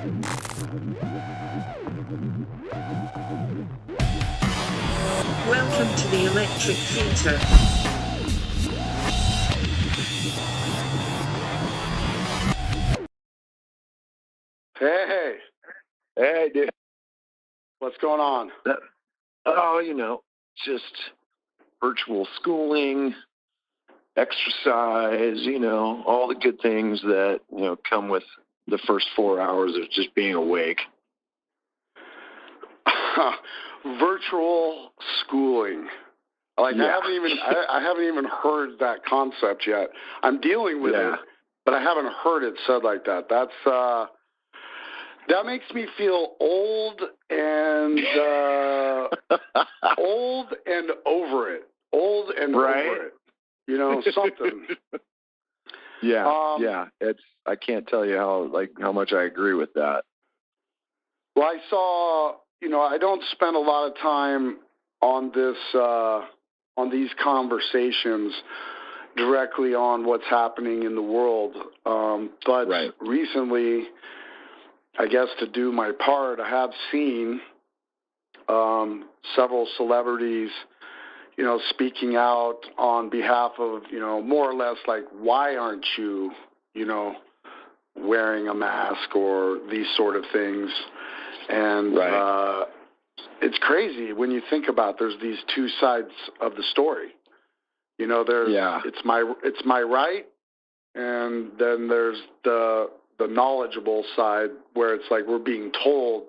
Welcome to the Electric Theatre. Hey, dude. What's going on? Just virtual schooling, exercise, all the good things that, come with the first 4 hours of just being awake. Virtual schooling. Like, Yeah. I haven't even heard that concept yet. I'm dealing with it, but I haven't heard it said like that. That makes me feel old and old and over it. Old and Right? over it. Something. Yeah. I can't tell you how much I agree with that. Well, I saw, I don't spend a lot of time on this, on these conversations directly on what's happening in the world. But recently, I guess to do my part, I have seen several celebrities, speaking out on behalf of, more or less like, why aren't you, wearing a mask or these sort of things. And it's crazy when you think about there's these two sides of the story. It's my right, and then there's the knowledgeable side where it's like we're being told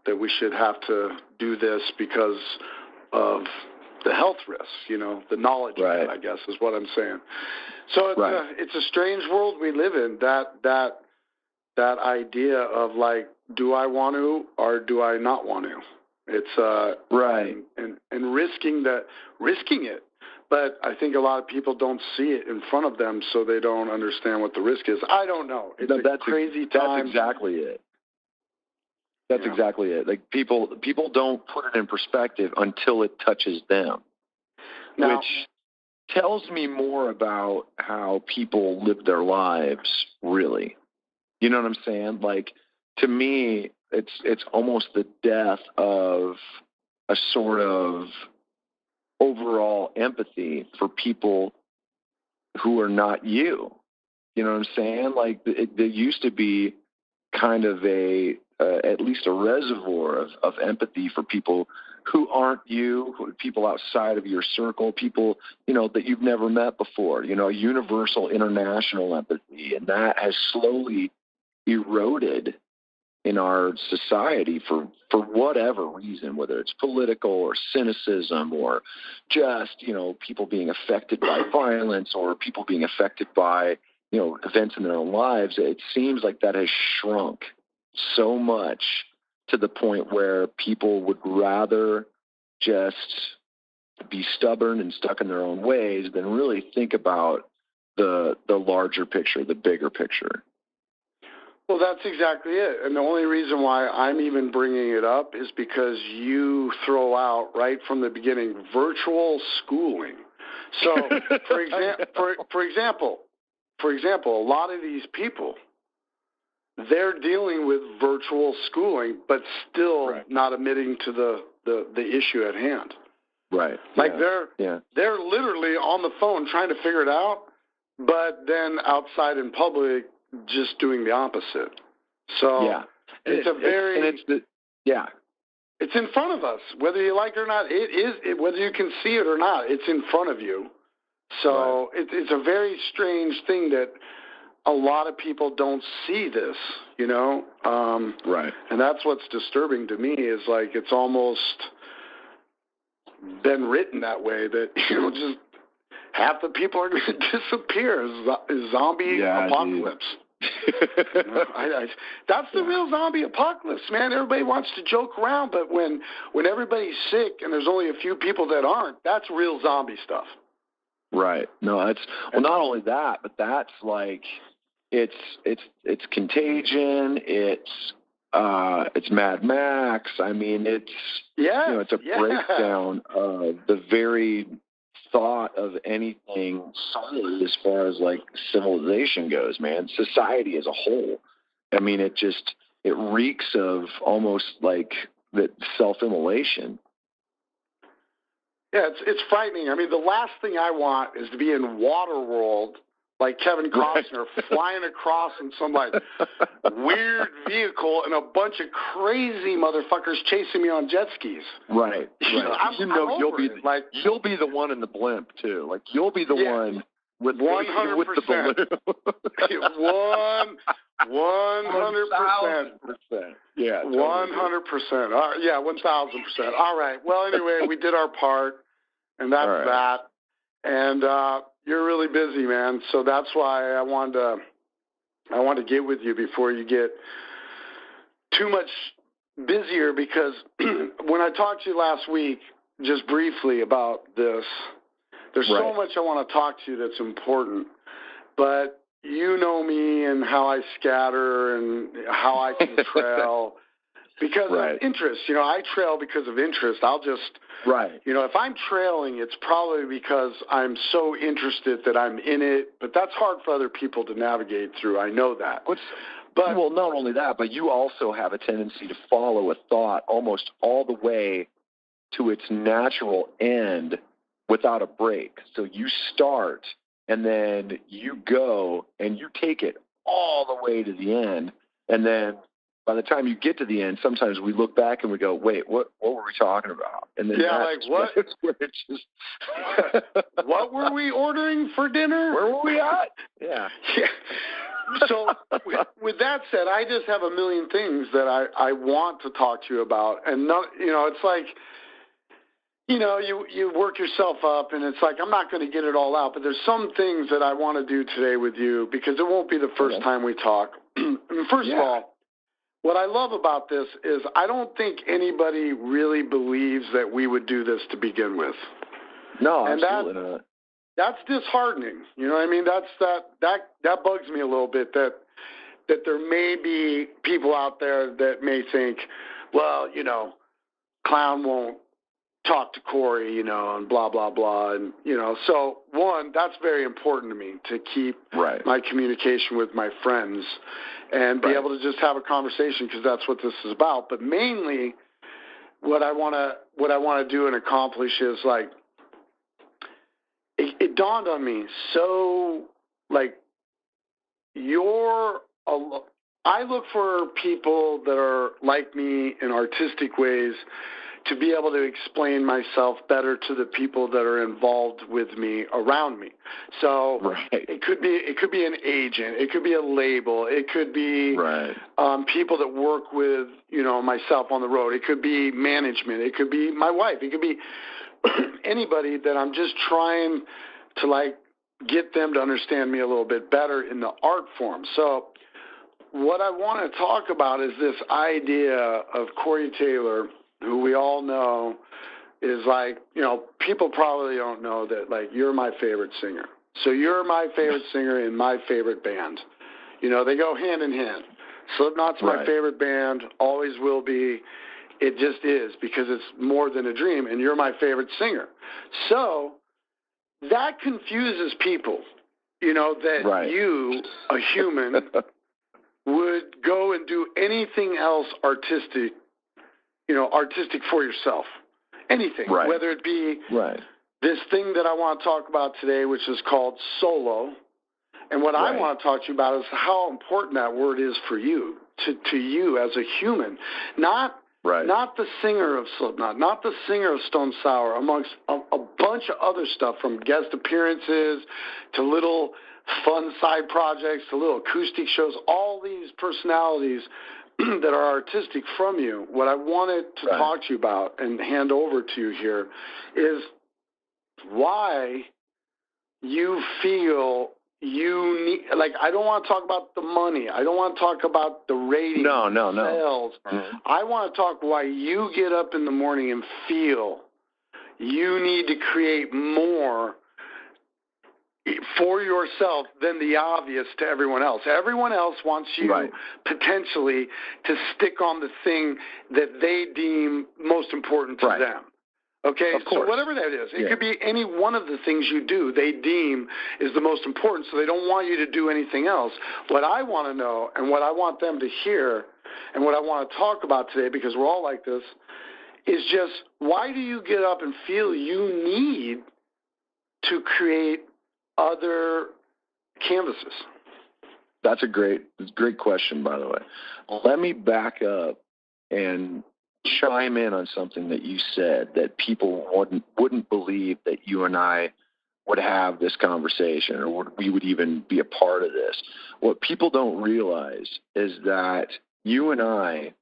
that we should have to do this because of the health risks, the knowledge of it, I guess is what I'm saying. So it's a strange world we live in, that idea of like, do I want to or do I not want to? It's and risking it. But I think a lot of people don't see it in front of them, so they don't understand what the risk is. I don't know. It's a crazy time. That's exactly it. Exactly it. Like people don't put it in perspective until it touches them, which tells me more about how people live their lives, really. You know what I'm saying? Like, to me, it's almost the death of a sort of overall empathy for people who are not you. You know what I'm saying? Like, there used to be kind of at least a reservoir of empathy for people who aren't you, people outside of your circle, people, that you've never met before, universal international empathy. And that has slowly eroded in our society for whatever reason, whether it's political or cynicism or just, people being affected by violence or people being affected by, events in their own lives. It seems like that has shrunk so much to the point where people would rather just be stubborn and stuck in their own ways than really think about the larger picture, the bigger picture. Well, that's exactly it. And the only reason why I'm even bringing it up is because you throw out right from the beginning virtual schooling. So, for example, a lot of these people, they're dealing with virtual schooling, but still not admitting to the issue at hand. Right. Like they're literally on the phone trying to figure it out, but then outside in public just doing the opposite. So it's it's in front of us, whether you like it or not. Whether you can see it or not, it's in front of you. So it's a very strange thing that a lot of people don't see this, and that's what's disturbing to me is like it's almost been written that way that, just half the people are going to disappear. Zombie apocalypse. That's the real zombie apocalypse, man. Everybody wants to joke around, but when everybody's sick and there's only a few people that aren't, that's real zombie stuff. Right. No, not only that, but that's like it's Contagion. It's Mad Max. I mean, it's a breakdown of the very thought of anything solid as far as like civilization goes, man. Society as a whole. I mean, it it reeks of almost like that self-immolation. Yeah, it's frightening. I mean, the last thing I want is to be in Waterworld like Kevin Costner flying across in some like weird vehicle and a bunch of crazy motherfuckers chasing me on jet skis. Right. You'll be the one in the blimp too. Like you'll be the one with 100%. With the balloon. 100%. Yeah. 100%. 1,000%. All right. Well, anyway, we did our part, and that's that. And you're really busy, man. So that's why I wanted to get with you before you get too much busier, because when I talked to you last week, just briefly about this, there's so much I want to talk to you that's important. But you know me and how I scatter and how I can trail because of interest. You know, I trail because of interest. I'll just, you know, if I'm trailing, it's probably because I'm so interested that I'm in it. But that's hard for other people to navigate through. I know that. Well, not only that, but you also have a tendency to follow a thought almost all the way to its natural end without a break. So you start and then you go and you take it all the way to the end. And then by the time you get to the end, sometimes we look back and we go, wait, what were we talking about? And then what? Where it's just what were we ordering for dinner? Where were we at? Yeah. So with that said, I just have a million things that I want to talk to you about. And, it's like, you work yourself up, and it's like I'm not going to get it all out. But there's some things that I want to do today with you because it won't be the first time we talk. First of all, what I love about this is I don't think anybody really believes that we would do this to begin with. No, absolutely not. That's disheartening. You know what I mean? That bugs me a little bit that there may be people out there that may think, well, Clown won't talk to Corey, and blah, blah, blah. And, so one, that's very important to me to keep my communication with my friends and be able to just have a conversation because that's what this is about. But mainly what I want to do and accomplish is like, it dawned on me. So like I look for people that are like me in artistic ways to be able to explain myself better to the people that are involved with me, around me. So it could be an agent, it could be a label, it could be people that work with myself on the road, it could be management, it could be my wife, it could be anybody that I'm just trying to like get them to understand me a little bit better in the art form. So what I want to talk about is this idea of Corey Taylor, who we all know is like, people probably don't know that, like, you're my favorite singer. So you're my favorite singer in my favorite band. They go hand in hand. Slipknot's my favorite band, always will be. It just is because it's more than a dream, and you're my favorite singer. So that confuses people, that you, a human, would go and do anything else artistic for yourself. Anything, whether it be this thing that I want to talk about today, which is called solo. And what I want to talk to you about is how important that word is for you, to you as a human, not the singer of Slipknot, not the singer of Stone Sour, amongst a bunch of other stuff, from guest appearances to little fun side projects to little acoustic shows, all these personalities that are artistic from you. What I wanted to talk to you about and hand over to you here is why you feel you need, like, I don't want to talk about the money. I don't want to talk about the ratings, sales. Mm-hmm. I want to talk why you get up in the morning and feel you need to create more for yourself than the obvious to everyone else. Everyone else wants you potentially to stick on the thing that they deem most important to them. Okay, so whatever that is, it could be any one of the things you do they deem is the most important, so they don't want you to do anything else. What I want to know and what I want them to hear and what I want to talk about today, because we're all like this, is just why do you get up and feel you need to create other canvases? That's a great question, by the way. Let me back up and chime in on something that you said, that people wouldn't believe that you and I would have this conversation, or we would even be a part of this. What people don't realize is that you and I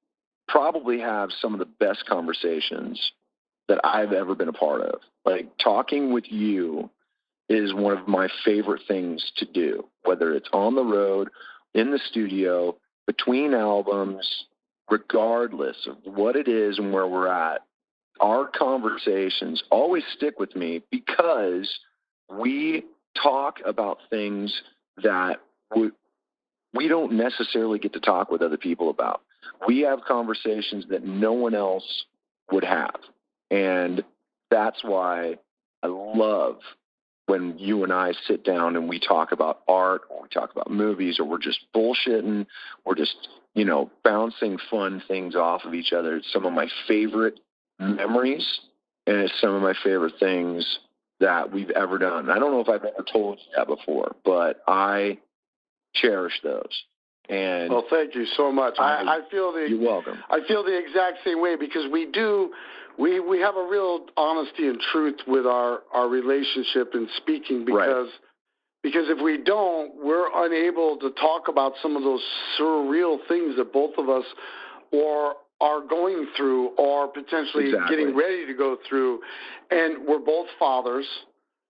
probably have some of the best conversations that I've ever been a part of. Like, talking with you is one of my favorite things to do, whether it's on the road, in the studio, between albums, regardless of what it is and where we're at. Our conversations always stick with me because we talk about things that we don't necessarily get to talk with other people about. We have conversations that no one else would have. And that's why I love when you and I sit down and we talk about art, or we talk about movies, or we're just bullshitting, we're just, bouncing fun things off of each other. It's some of my favorite memories, and it's some of my favorite things that we've ever done. I don't know if I've ever told you that before, but I cherish those. And well, thank you so much. I feel you're welcome. I feel the exact same way, because we have a real honesty and truth with our relationship and speaking, because if we don't, we're unable to talk about some of those surreal things that both of us are going through, or potentially getting ready to go through. And we're both fathers,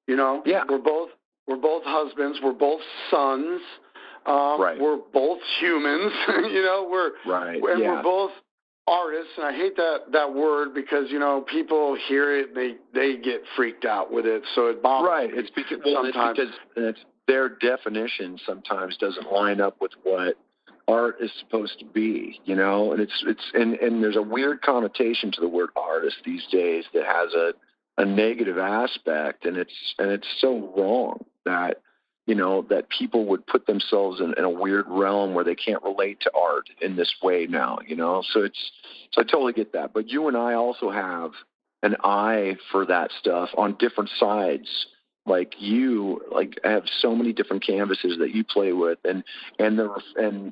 Yeah. We're both husbands. We're both sons. We're both humans. We're both artists, and I hate that word, because people hear it and they get freaked out with it, so it bothers me. It's because their definition sometimes doesn't line up with what art is supposed to be, and and there's a weird connotation to the word artist these days that has a negative aspect, and it's so wrong that that people would put themselves in a weird realm where they can't relate to art in this way now, So I totally get that. But you and I also have an eye for that stuff on different sides. Like you, have so many different canvases that you play with, and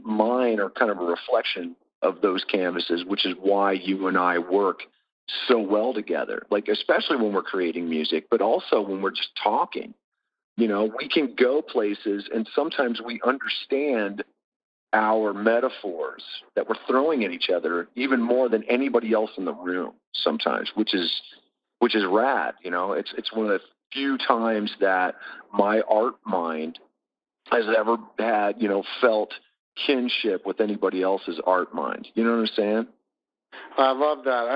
mine are kind of a reflection of those canvases, which is why you and I work so well together. Especially when we're creating music, but also when we're just talking. We can go places, and sometimes we understand our metaphors that we're throwing at each other even more than anybody else in the room sometimes, which is rad. It's one of the few times that my art mind has ever had, felt kinship with anybody else's art mind. You know what I'm saying? I love that.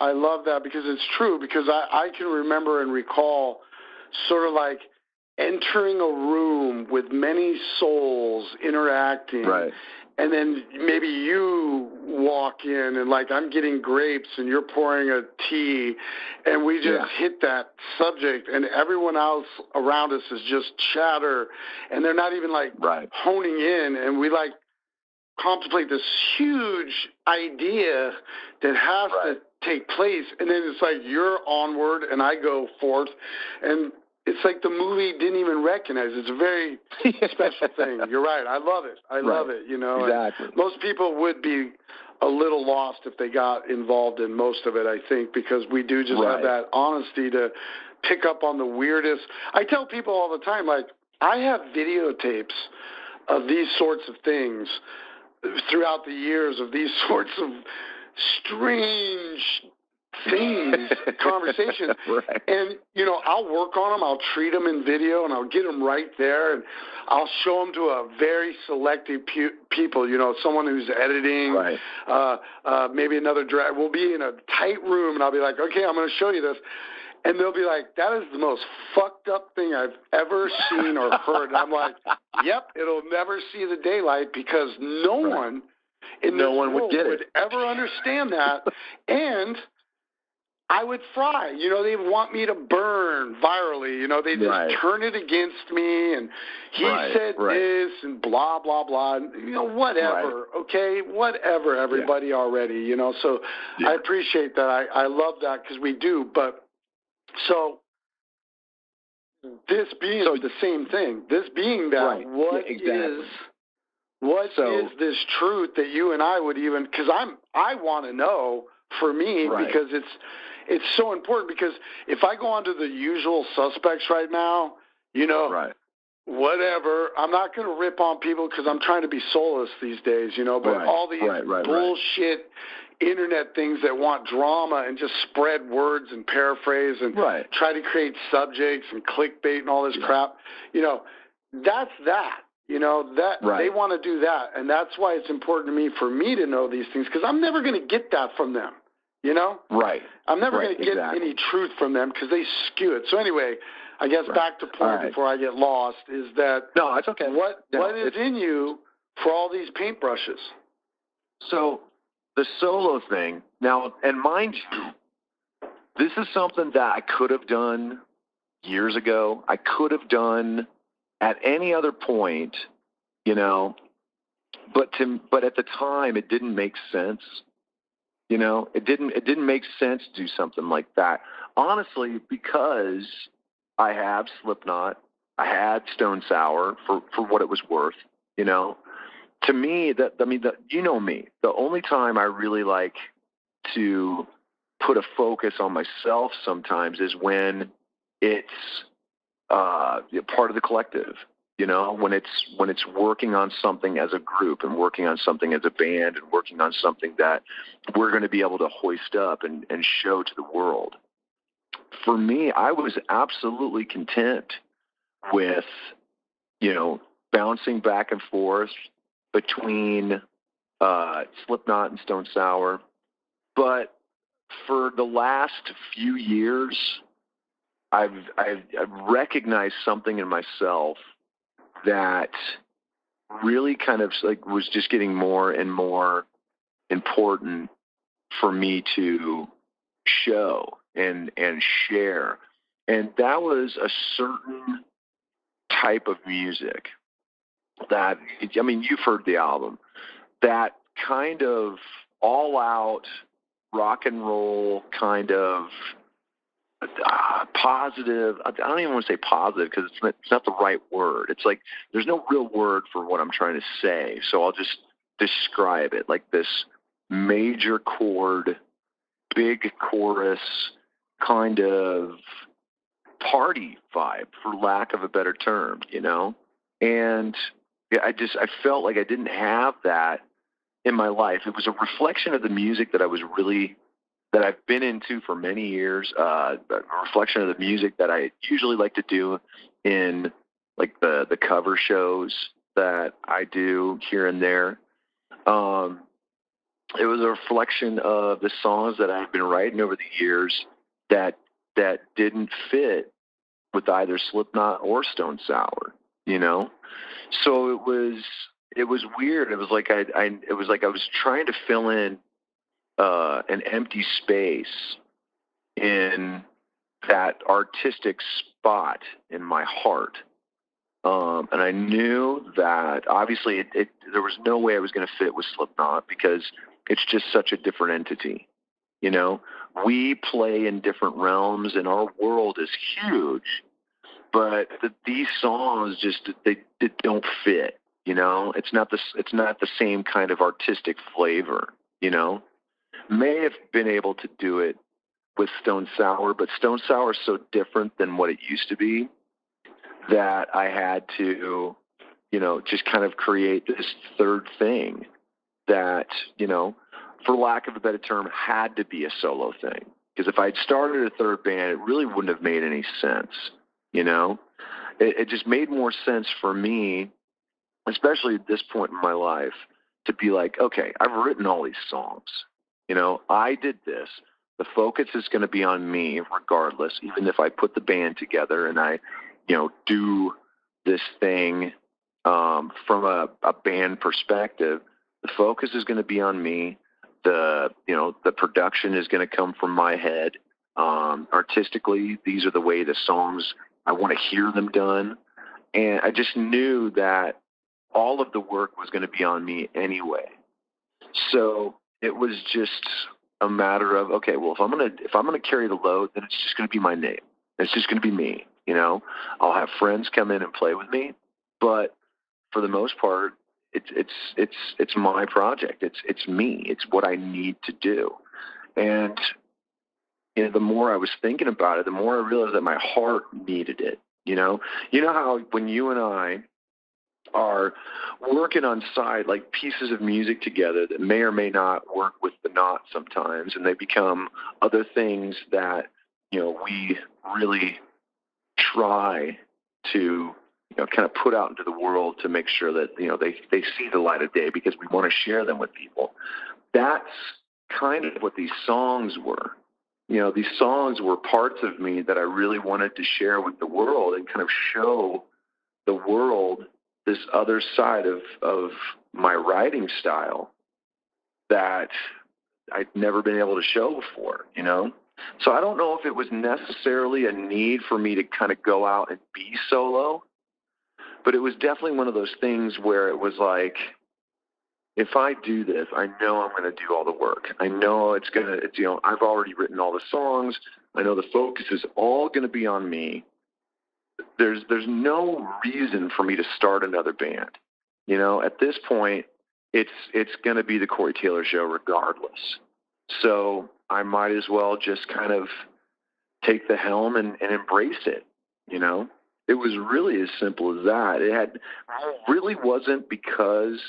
I love that, because it's true, because I can remember and recall sort of like entering a room with many souls interacting, and then maybe you walk in and I'm getting grapes and you're pouring a tea, and we just hit that subject, and everyone else around us is just chatter, and they're not even honing in, and we contemplate this huge idea that has to take place, and then it's you're onward and I go forth, and it's the movie didn't even recognize. It's a very special thing. You're right. I love it. I love it. Exactly. Most people would be a little lost if they got involved in most of it, I think, because we do just have that honesty to pick up on the weirdest. I tell people all the time, I have videotapes of these sorts of things throughout the years, of these sorts of strange things, conversations, and I'll work on them, I'll treat them in video, and I'll get them right there, and I'll show them to a very selective people, someone who's editing, maybe another director. We'll be in a tight room, and I'll be like, okay, I'm going to show you this, and they'll be like, that is the most fucked up thing I've ever seen or heard. And I'm like, yep, it'll never see the daylight, because no one in this world would ever understand that. And I would fry. You know, they want me to burn virally. You know, they just turn it against me, and he said this and blah, blah, blah. You know, whatever, okay? Whatever, everybody already, you know. So I appreciate that. I love that because we do. But so this being the same thing, this being that, what is this truth that you and I would even, because I want to know for me because it's so important, because if I go onto the usual suspects right now, you know, whatever, I'm not going to rip on people because I'm trying to be soulless these days, you know, but all these bullshit internet things that want drama and just spread words and paraphrase and try to create subjects and clickbait and all this crap, you know, that's that. You know, that they want to do that, and that's why it's important to me for me to know these things, because I'm never going to get that from them, you know? I'm never going to get any truth from them because they skew it. So anyway, I guess back to point before I get lost is that it's okay. What is in you for all these paintbrushes? So the solo thing, now, and mind you, this is something that I could have done years ago. I could have done at any other point, you know, but at the time it didn't make sense. You know, it didn't make sense to do something like that. Honestly, because I have Slipknot, I had Stone Sour for what it was worth, you know. To me, you know me, the only time I really like to put a focus on myself sometimes is when it's part of the collective, you know, when it's working on something as a group and working on something as a band and working on something that we're going to be able to hoist up and show to the world. For me, I was absolutely content with, you know, bouncing back and forth between Slipknot and Stone Sour. But for the last few years, I've recognized something in myself that really kind of like was just getting more and more important for me to show and share. And that was a certain type of music that, I mean, you've heard the album, that kind of all out rock and roll kind of positive. I don't even want to say positive because it's not the right word. It's like there's no real word for what I'm trying to say. So I'll just describe it like this major chord, big chorus kind of party vibe, for lack of a better term, you know? And I felt like I didn't have that in my life. It was a reflection of the music that I've been into for many years, a reflection of the music that I usually like to do in like the cover shows that I do here and there. It was a reflection of the songs that I've been writing over the years that didn't fit with either Slipknot or Stone Sour, you know? So it was weird. It was like I was trying to fill in an empty space in that artistic spot in my heart. And I knew that obviously there was no way I was going to fit with Slipknot because it's just such a different entity. You know, we play in different realms and our world is huge, but these songs just, they don't fit, you know, it's not the same kind of artistic flavor, you know. May have been able to do it with Stone Sour, but Stone Sour is so different than what it used to be that I had to, you know, just kind of create this third thing that, you know, for lack of a better term, had to be a solo thing. Because if I'd started a third band, it really wouldn't have made any sense, you know? It just made more sense for me, especially at this point in my life, to be like, okay, I've written all these songs. You know, I did this. The focus is going to be on me regardless, even if I put the band together and I, you know, do this thing from a band perspective. The focus is going to be on me. The production is going to come from my head. Artistically, these are the way the songs, I want to hear them done. And I just knew that all of the work was going to be on me anyway. So it was just a matter of, okay, well, if I'm going to carry the load, then it's just going to be my name. It's just going to be me. I'll have friends come in and play with me, but for the most part, it's my project. It's me. It's what I need to do. And the more I was thinking about it, the more I realized that my heart needed it. You know how when you and I are working on side, like pieces of music together that may or may not work with the knot sometimes, and they become other things that, we really try to, kind of put out into the world to make sure that, they see the light of day because we want to share them with people. That's kind of what these songs were. These songs were parts of me that I really wanted to share with the world and kind of show the world this other side of my writing style that I'd never been able to show before, So I don't know if it was necessarily a need for me to kind of go out and be solo, but it was definitely one of those things where it was like, if I do this, I know I'm going to do all the work. I know I've already written all the songs. I know the focus is all going to be on me. There's no reason for me to start another band. At this point, it's going to be the Corey Taylor Show regardless. So I might as well just kind of take the helm and embrace it. It was really as simple as that. It really wasn't because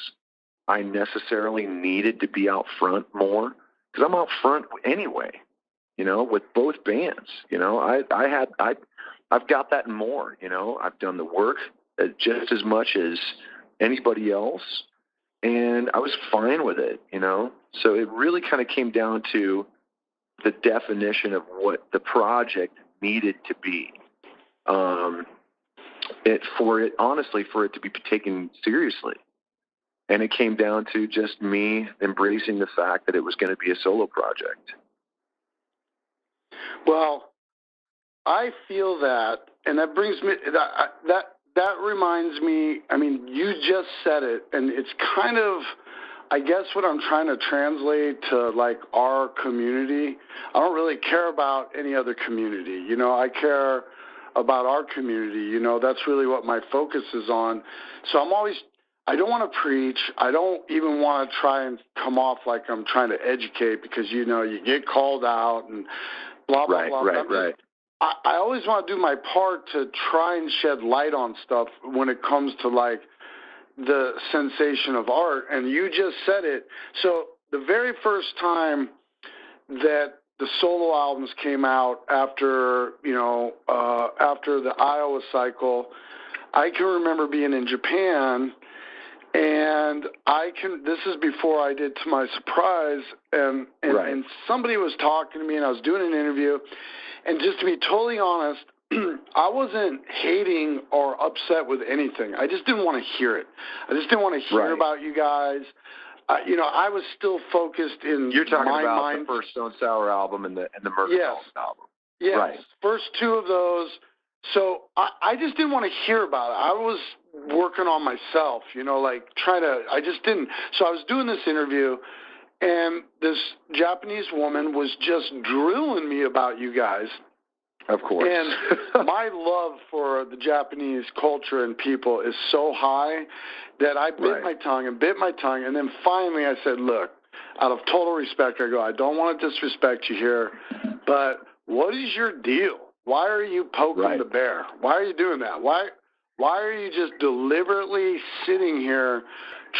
I necessarily needed to be out front more, because I'm out front anyway, with both bands. I've got that and more. I've done the work just as much as anybody else, and I was fine with it. So it really kind of came down to the definition of what the project needed to be. For it to be taken seriously. And it came down to just me embracing the fact that it was going to be a solo project. Well, I feel that, and that brings me, that reminds me, I mean, you just said it, and it's kind of, I guess what I'm trying to translate to, like, our community. I don't really care about any other community. I care about our community. That's really what my focus is on. So I don't want to preach. I don't even want to try and come off like I'm trying to educate, because, you get called out and blah, blah, blah. Right. I always want to do my part to try and shed light on stuff when it comes to, like, the sensation of art. And you just said it. So the very first time that the solo albums came out after the Iowa cycle, I can remember being in Japan, and this is before I did To My Surprise, and somebody was talking to me, and I was doing an interview, and just to be totally honest, I wasn't hating or upset with anything. I just didn't want to hear it. I just didn't want to hear about you guys. I was still focused in You're talking my about mind. The first Stone Sour album and the Murder album. Yes, right. First two of those. So I just didn't want to hear about it. I was working on myself, I just didn't. So I was doing this interview, and this Japanese woman was just drilling me about you guys. Of course. And my love for the Japanese culture and people is so high that I bit my tongue, and then finally I said, look, out of total respect, I go, I don't want to disrespect you here, but what is your deal? Why are you poking the bear? Why are you doing that? Why are you just deliberately sitting here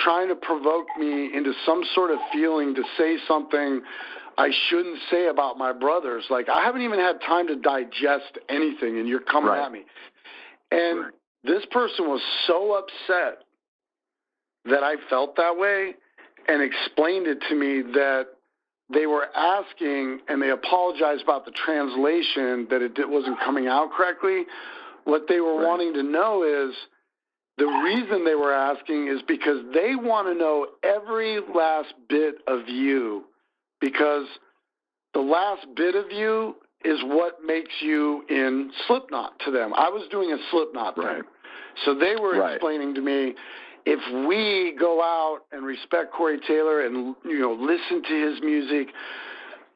trying to provoke me into some sort of feeling to say something I shouldn't say about my brothers? Like, I haven't even had time to digest anything, and you're coming at me. And this person was so upset that I felt that way, and explained it to me that they were asking, and they apologized about the translation, that it wasn't coming out correctly. What they were wanting to know is, the reason they were asking is because they want to know every last bit of you, because the last bit of you is what makes you in Slipknot to them. I was doing a Slipknot thing. So they were explaining to me, if we go out and respect Corey Taylor and, listen to his music,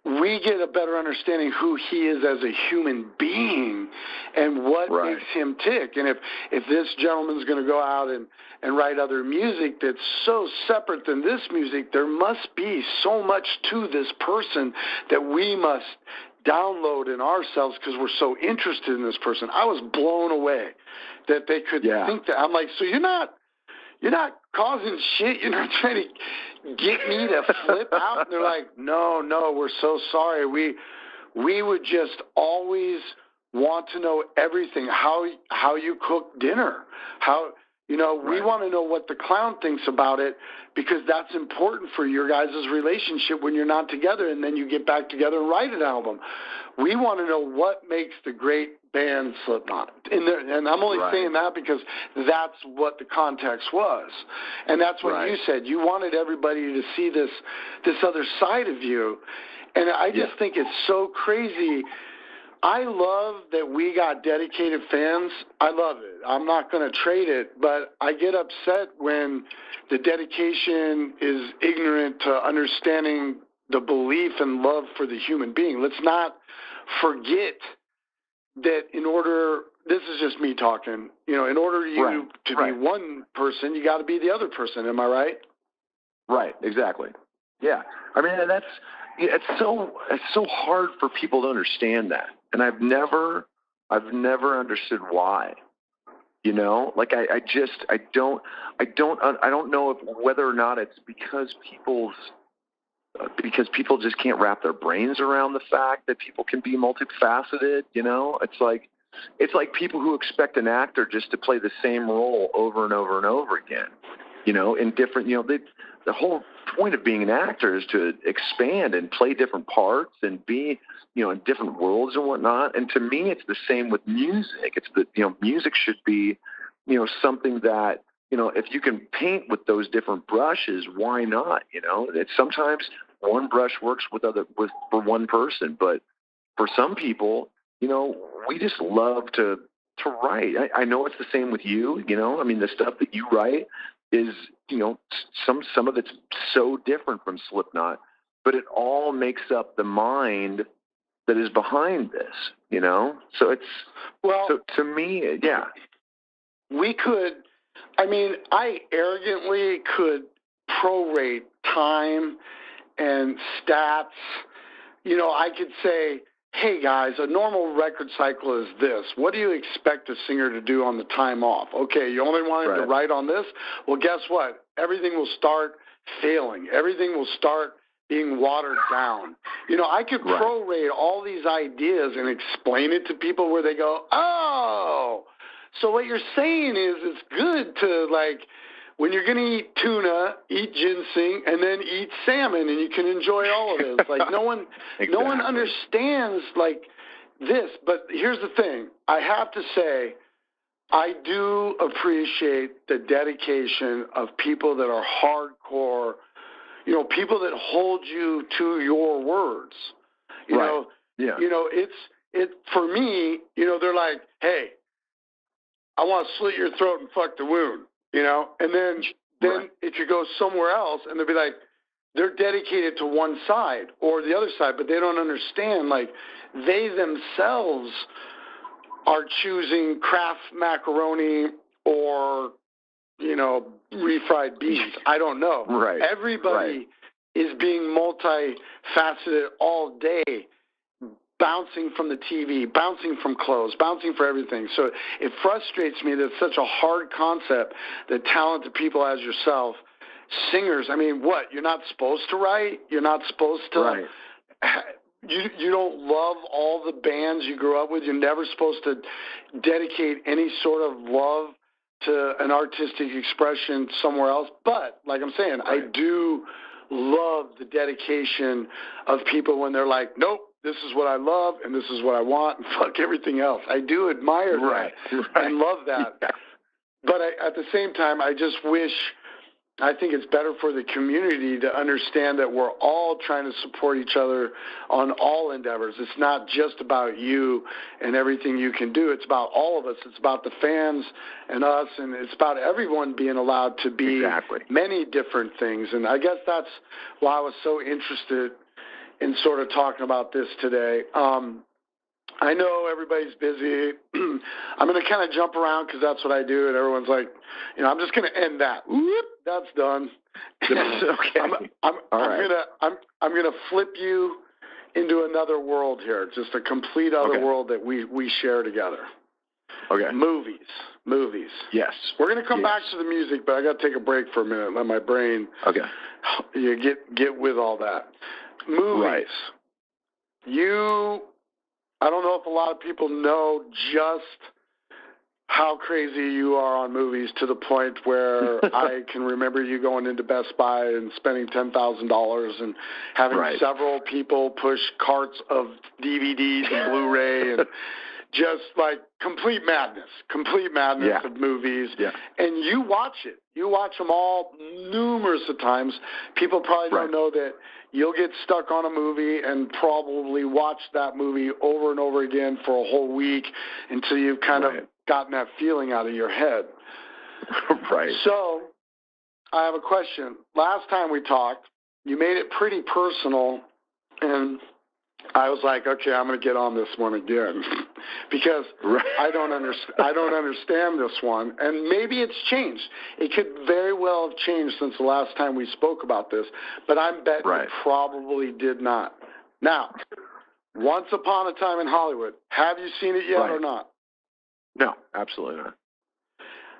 we get a better understanding who he is as a human being and what makes him tick. And if this gentleman's going to go out and write other music that's so separate than this music, there must be so much to this person that we must download in ourselves because we're so interested in this person. I was blown away that they could think that. I'm like, so you're not causing shit. You're not trying to get me to flip out. And they're like, no, we're so sorry. We would just always want to know everything, how you cook dinner, we want to know what the clown thinks about it, because that's important for your guys' relationship when you're not together and then you get back together and write an album. We want to know what makes the great band Slipknot. And I'm only saying that because that's what the context was. And that's what you said. You wanted everybody to see this other side of you. And I just think it's so crazy. I love that we got dedicated fans. I love it. I'm not going to trade it, but I get upset when the dedication is ignorant to understanding the belief and love for the human being. Let's not forget that this is just me talking, in order to be one person, you got to be the other person. Am I right? Right. Exactly. Yeah. I mean, it's so hard for people to understand that. And I've never understood why, I don't know whether or not it's because people just can't wrap their brains around the fact that people can be multifaceted. It's like people who expect an actor just to play the same role over and over and over again, in different, the whole point of being an actor is to expand and play different parts and be, in different worlds and whatnot. And to me, it's the same with music. It's music should be, something that, if you can paint with those different brushes, why not? It's sometimes one brush works for one person, but for some people, we just love to write. I know it's the same with you, the stuff that you write is, some of it's so different from Slipknot, but it all makes up the mind that is behind this, So so to me, we could, I arrogantly could prorate time and stats. I could say, hey guys, a normal record cycle is this. What do you expect a singer to do on the time off? Okay, you only want him to write on this? Well, guess what? Everything will start failing. Everything will start being watered down. I could prorate all these ideas and explain it to people where they go, oh, so what you're saying is it's good to, when you're going to eat tuna, eat ginseng, and then eat salmon, and you can enjoy all of it. It's no one understands, this. But here's the thing. I have to say, I do appreciate the dedication of people that are hardcore, people that hold you to your words. It's for me, they're like, hey, I want to slit your throat and fuck the wound, and then it could go somewhere else, and they'll be like, they're dedicated to one side or the other side, but they don't understand, they themselves are choosing Kraft macaroni or, refried beans. I don't know. Right. Everybody is being multifaceted all day, bouncing from the TV, bouncing from clothes, bouncing for everything. So it frustrates me that it's such a hard concept that talented people as yourself, singers, what? You're not supposed to write? You're not supposed to... You don't love all the bands you grew up with? You're never supposed to dedicate any sort of love to an artistic expression somewhere else? But, like I'm saying, I do love the dedication of people when they're like, nope, this is what I love and this is what I want and fuck everything else. I do admire that and love that. But at the same time, I just wish I think it's better for the community to understand that we're all trying to support each other on all endeavors. It's not just about you and everything you can do. It's about all of us. It's about the fans and us, and it's about everyone being allowed to be many different things. And I guess that's why I was so interested in sort of talking about this today. I know everybody's busy. I'm going to kind of jump around because that's what I do, and everyone's like, I'm just going to end that. Whoop, that's done. Okay. I'm going to flip you into another world here, just a complete other world that we share together. Okay. Movies. Yes. We're going to come back to the music, but I got to take a break for a minute. Let my brain. Get with all that. Movies. Right. I don't know if a lot of people know just how crazy you are on movies, to the point where I can remember you going into Best Buy and spending $10,000 and having several people push carts of DVDs and Blu-ray and just like complete madness of movies. Yeah. And you watch it. You watch them all numerous of times. People probably don't know that you'll get stuck on a movie and probably watch that movie over and over again for a whole week until you've kind of gotten that feeling out of your head. Right. So I have a question. Last time we talked, you made it pretty personal, and I was like, okay, I'm going to get on this one again because I don't understand this one, and maybe it's changed. It could very well have changed since the last time we spoke about this, but I'm betting it probably did not. Now, Once Upon a Time in Hollywood, have you seen it yet or not? No, absolutely not.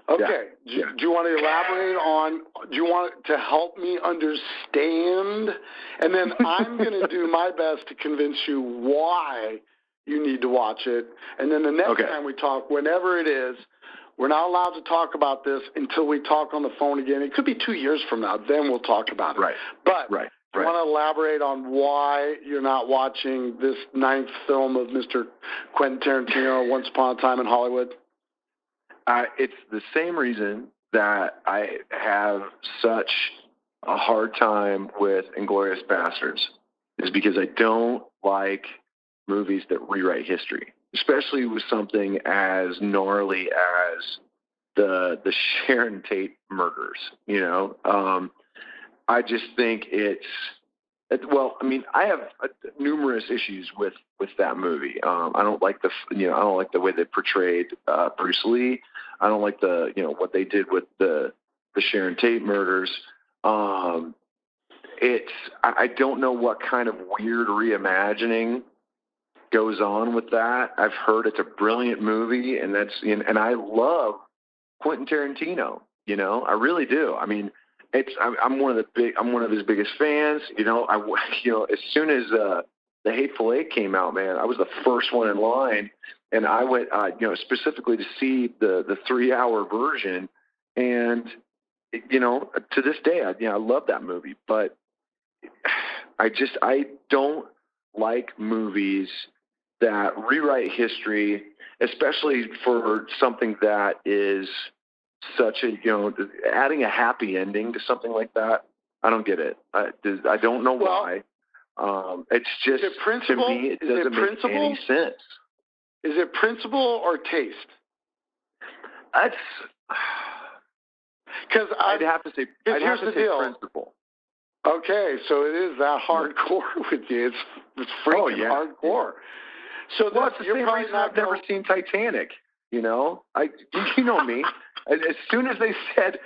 Okay. Do you want to elaborate on, do you want to help me understand? And then I'm going to do my best to convince you why you need to watch it. And then the next time we talk, whenever it is, we're not allowed to talk about this until we talk on the phone again. It could be 2 years from now. Then we'll talk about it. Right. But I want to elaborate on why you're not watching this 9th film of Mr. Quentin Tarantino, Once Upon a Time in Hollywood. It's the same reason that I have such a hard time with Inglourious Bastards, is because I don't like movies that rewrite history, especially with something as gnarly as the Sharon Tate murders. I just think I have numerous issues with that movie. I don't like the way they portrayed Bruce Lee. I don't like what they did with the Sharon Tate murders. I don't know what kind of weird reimagining goes on with that. I've heard it's a brilliant movie, and and I love Quentin Tarantino. I really do. I mean, I'm one of his biggest fans. As soon as the Hateful Eight came out, man, I was the first one in line, and I went, specifically to see the 3-hour version. And to this day, I love that movie, but I don't like movies that rewrite history, especially for something that is such a, adding a happy ending to something like that. I don't get it. I don't know why. It's just, to me, it doesn't make any sense. Is it principle or taste? That's, because I'd have to say principle. Okay, so it is that hardcore with you. It's freaking hardcore. So it's the same reason I've never seen Titanic. You know me. As soon as they said,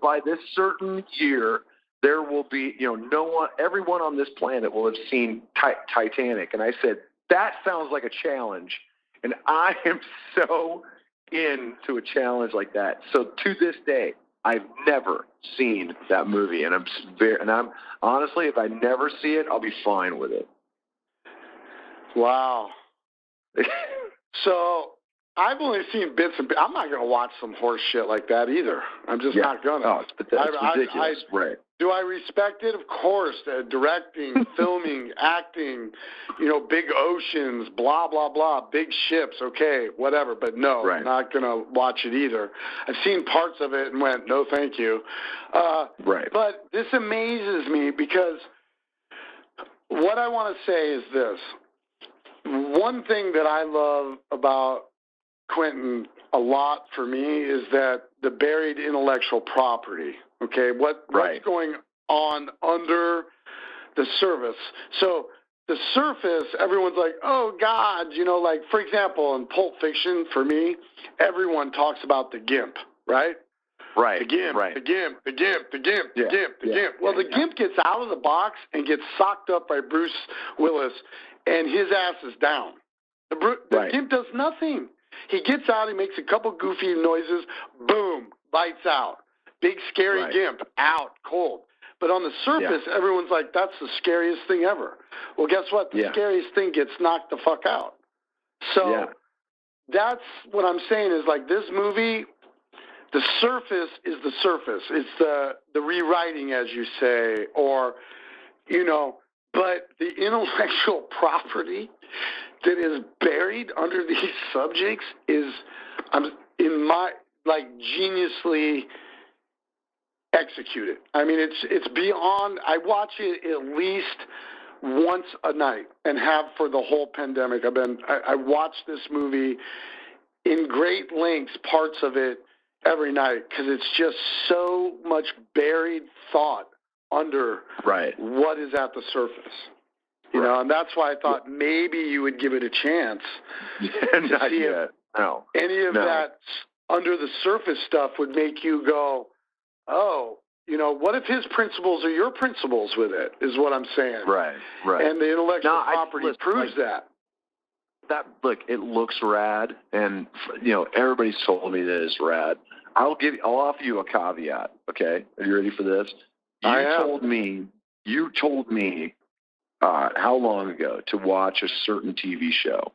by this certain year, there will be, everyone on this planet will have seen Titanic. And I said, that sounds like a challenge. And I am so into a challenge like that. So to this day, I've never seen that movie. And I'm honestly, if I never see it, I'll be fine with it. Wow. So I've only seen bits and bits. I'm not going to watch some horse shit like that either. I'm just not going to. Oh, that's ridiculous. Right. Do I respect it? Of course. Directing, filming, acting, big oceans, blah, blah, blah, big ships, okay, whatever. But no, I'm not going to watch it either. I've seen parts of it and went, no, thank you. But this amazes me because what I want to say is this. One thing that I love about Quentin a lot for me is that the buried intellectual property. Okay, what's going on under the surface? So the surface, everyone's like, oh God, like for example, in Pulp Fiction, for me, everyone talks about the GIMP, right? Right. The GIMP, right. the GIMP, the GIMP, the GIMP, the GIMP, the GIMP. Well, the GIMP gets out of the box and gets socked up by Bruce Willis, and his ass is down. The GIMP does nothing. He gets out, he makes a couple goofy noises, boom, lights out. Big scary GIMP, out, cold. But on the surface, everyone's like, that's the scariest thing ever. Well, guess what? The scariest thing gets knocked the fuck out. So that's what I'm saying is like this movie, the surface is the surface. It's the rewriting, as you say, or, but the intellectual property that is buried under these subjects is, geniusly executed. I mean, it's beyond. I watch it at least once a night and have for the whole pandemic. I watched this movie in great lengths, parts of it every night, because it's just so much buried thought under what is at the surface. And that's why I thought maybe you would give it a chance to see if any of that under the surface stuff would make you go, oh, what if his principles are your principles with it, is what I'm saying. Right. And the intellectual property proves that. Look, it looks rad, and, everybody's told me that it's rad. I'll offer you a caveat, okay? Are you ready for this? You told me how long ago to watch a certain TV show.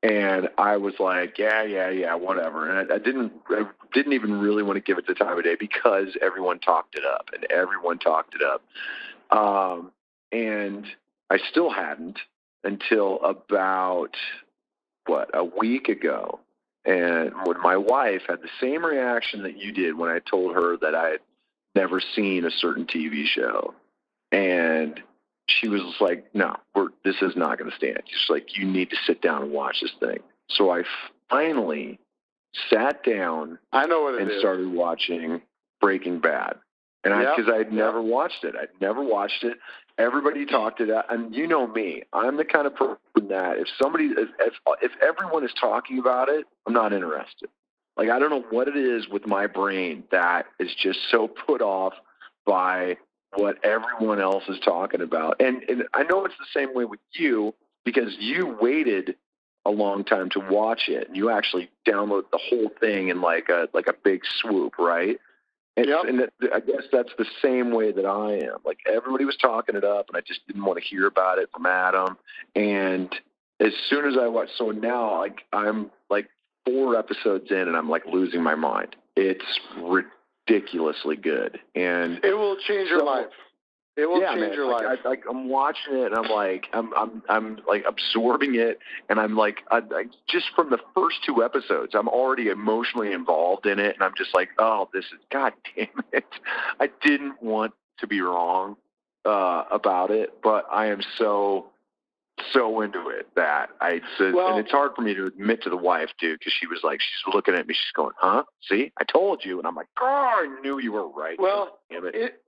And I was like, yeah, whatever. And I didn't even really want to give it the time of day because everyone talked it up. And I still hadn't until about, a week ago. And when my wife had the same reaction that you did when I told her that I had never seen a certain TV show. And she was like, no, this is not going to stand. She's like, you need to sit down and watch this thing. So I finally sat down and started watching Breaking Bad. And because I had never watched it. Everybody talked it out. And you know me, I'm the kind of person that if everyone is talking about it, I'm not interested. Like, I don't know what it is with my brain that is just so put off by what everyone else is talking about. And I know it's the same way with you because you waited a long time to watch it. And you actually download the whole thing in like a big swoop, right? And I guess that's the same way that I am. Like, everybody was talking it up, and I just didn't want to hear about it from Adam. And as soon as I watched, so now, like, I'm like 4 episodes in, and I'm like losing my mind. It's ridiculously good, and it will change your life. It will change your life. I'm watching it, and I'm like absorbing it, and I'm like, just from the first 2 episodes, I'm already emotionally involved in it, and I'm just like, oh, this is, God damn it! I didn't want to be wrong about it, but I am so into it that and it's hard for me to admit to the wife, dude, because she's looking at me, she's going, huh? See, I told you, and I'm like, oh, I knew you were right. Well, damn it.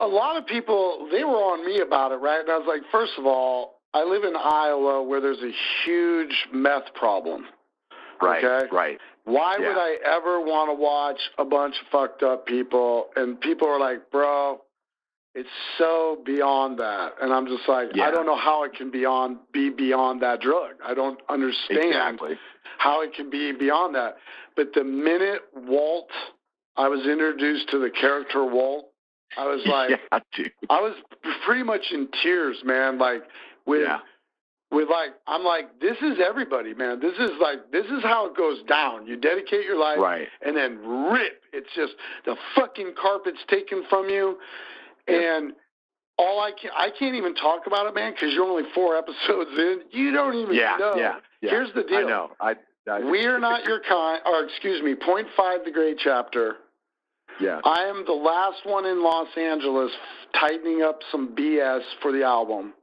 A lot of people, they were on me about it, right? And I was like, first of all, I live in Iowa where there's a huge meth problem. Right, okay? right. Why would I ever want to watch a bunch of fucked up people? And people are like, bro, it's so beyond that. And I'm just like, I don't know how it can be beyond that drug. I don't understand how it can be beyond that. But the minute I was introduced to the character Walt, I was like, I was pretty much in tears, man. Like, with with like, I'm like, this is everybody, man. This is how it goes down. You dedicate your life, and then rip. It's just the fucking carpet's taken from you, and I can't even talk about it, man, because you're only 4 episodes in. You don't even know. Yeah. Here's the deal. I know. We're Not Your Kind, or excuse me, point 5, the great chapter. Yeah. I am the last one in Los Angeles tightening up some BS for the album.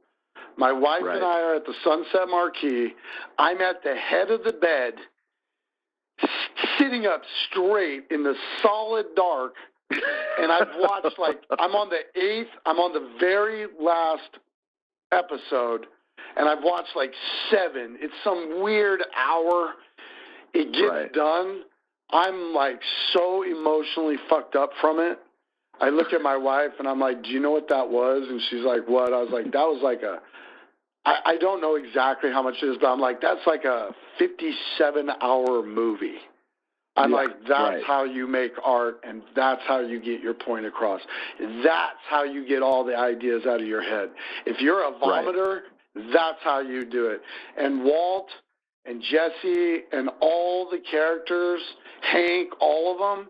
My wife and I are at the Sunset Marquee. I'm at the head of the bed, sitting up straight in the solid dark, and I've watched, like, I'm on the very last episode, and I've watched, like, 7. It's some weird hour. It gets done. I'm, like, so emotionally fucked up from it. I look at my wife, and I'm like, do you know what that was? And she's like, what? I was like, that was like I don't know exactly how much it is, but I'm like, that's like a 57-hour movie. I'm like, that's how you make art, and that's how you get your point across. That's how you get all the ideas out of your head. If you're a vomiter, that's how you do it. And Walt and Jesse and all the characters, Hank, all of them,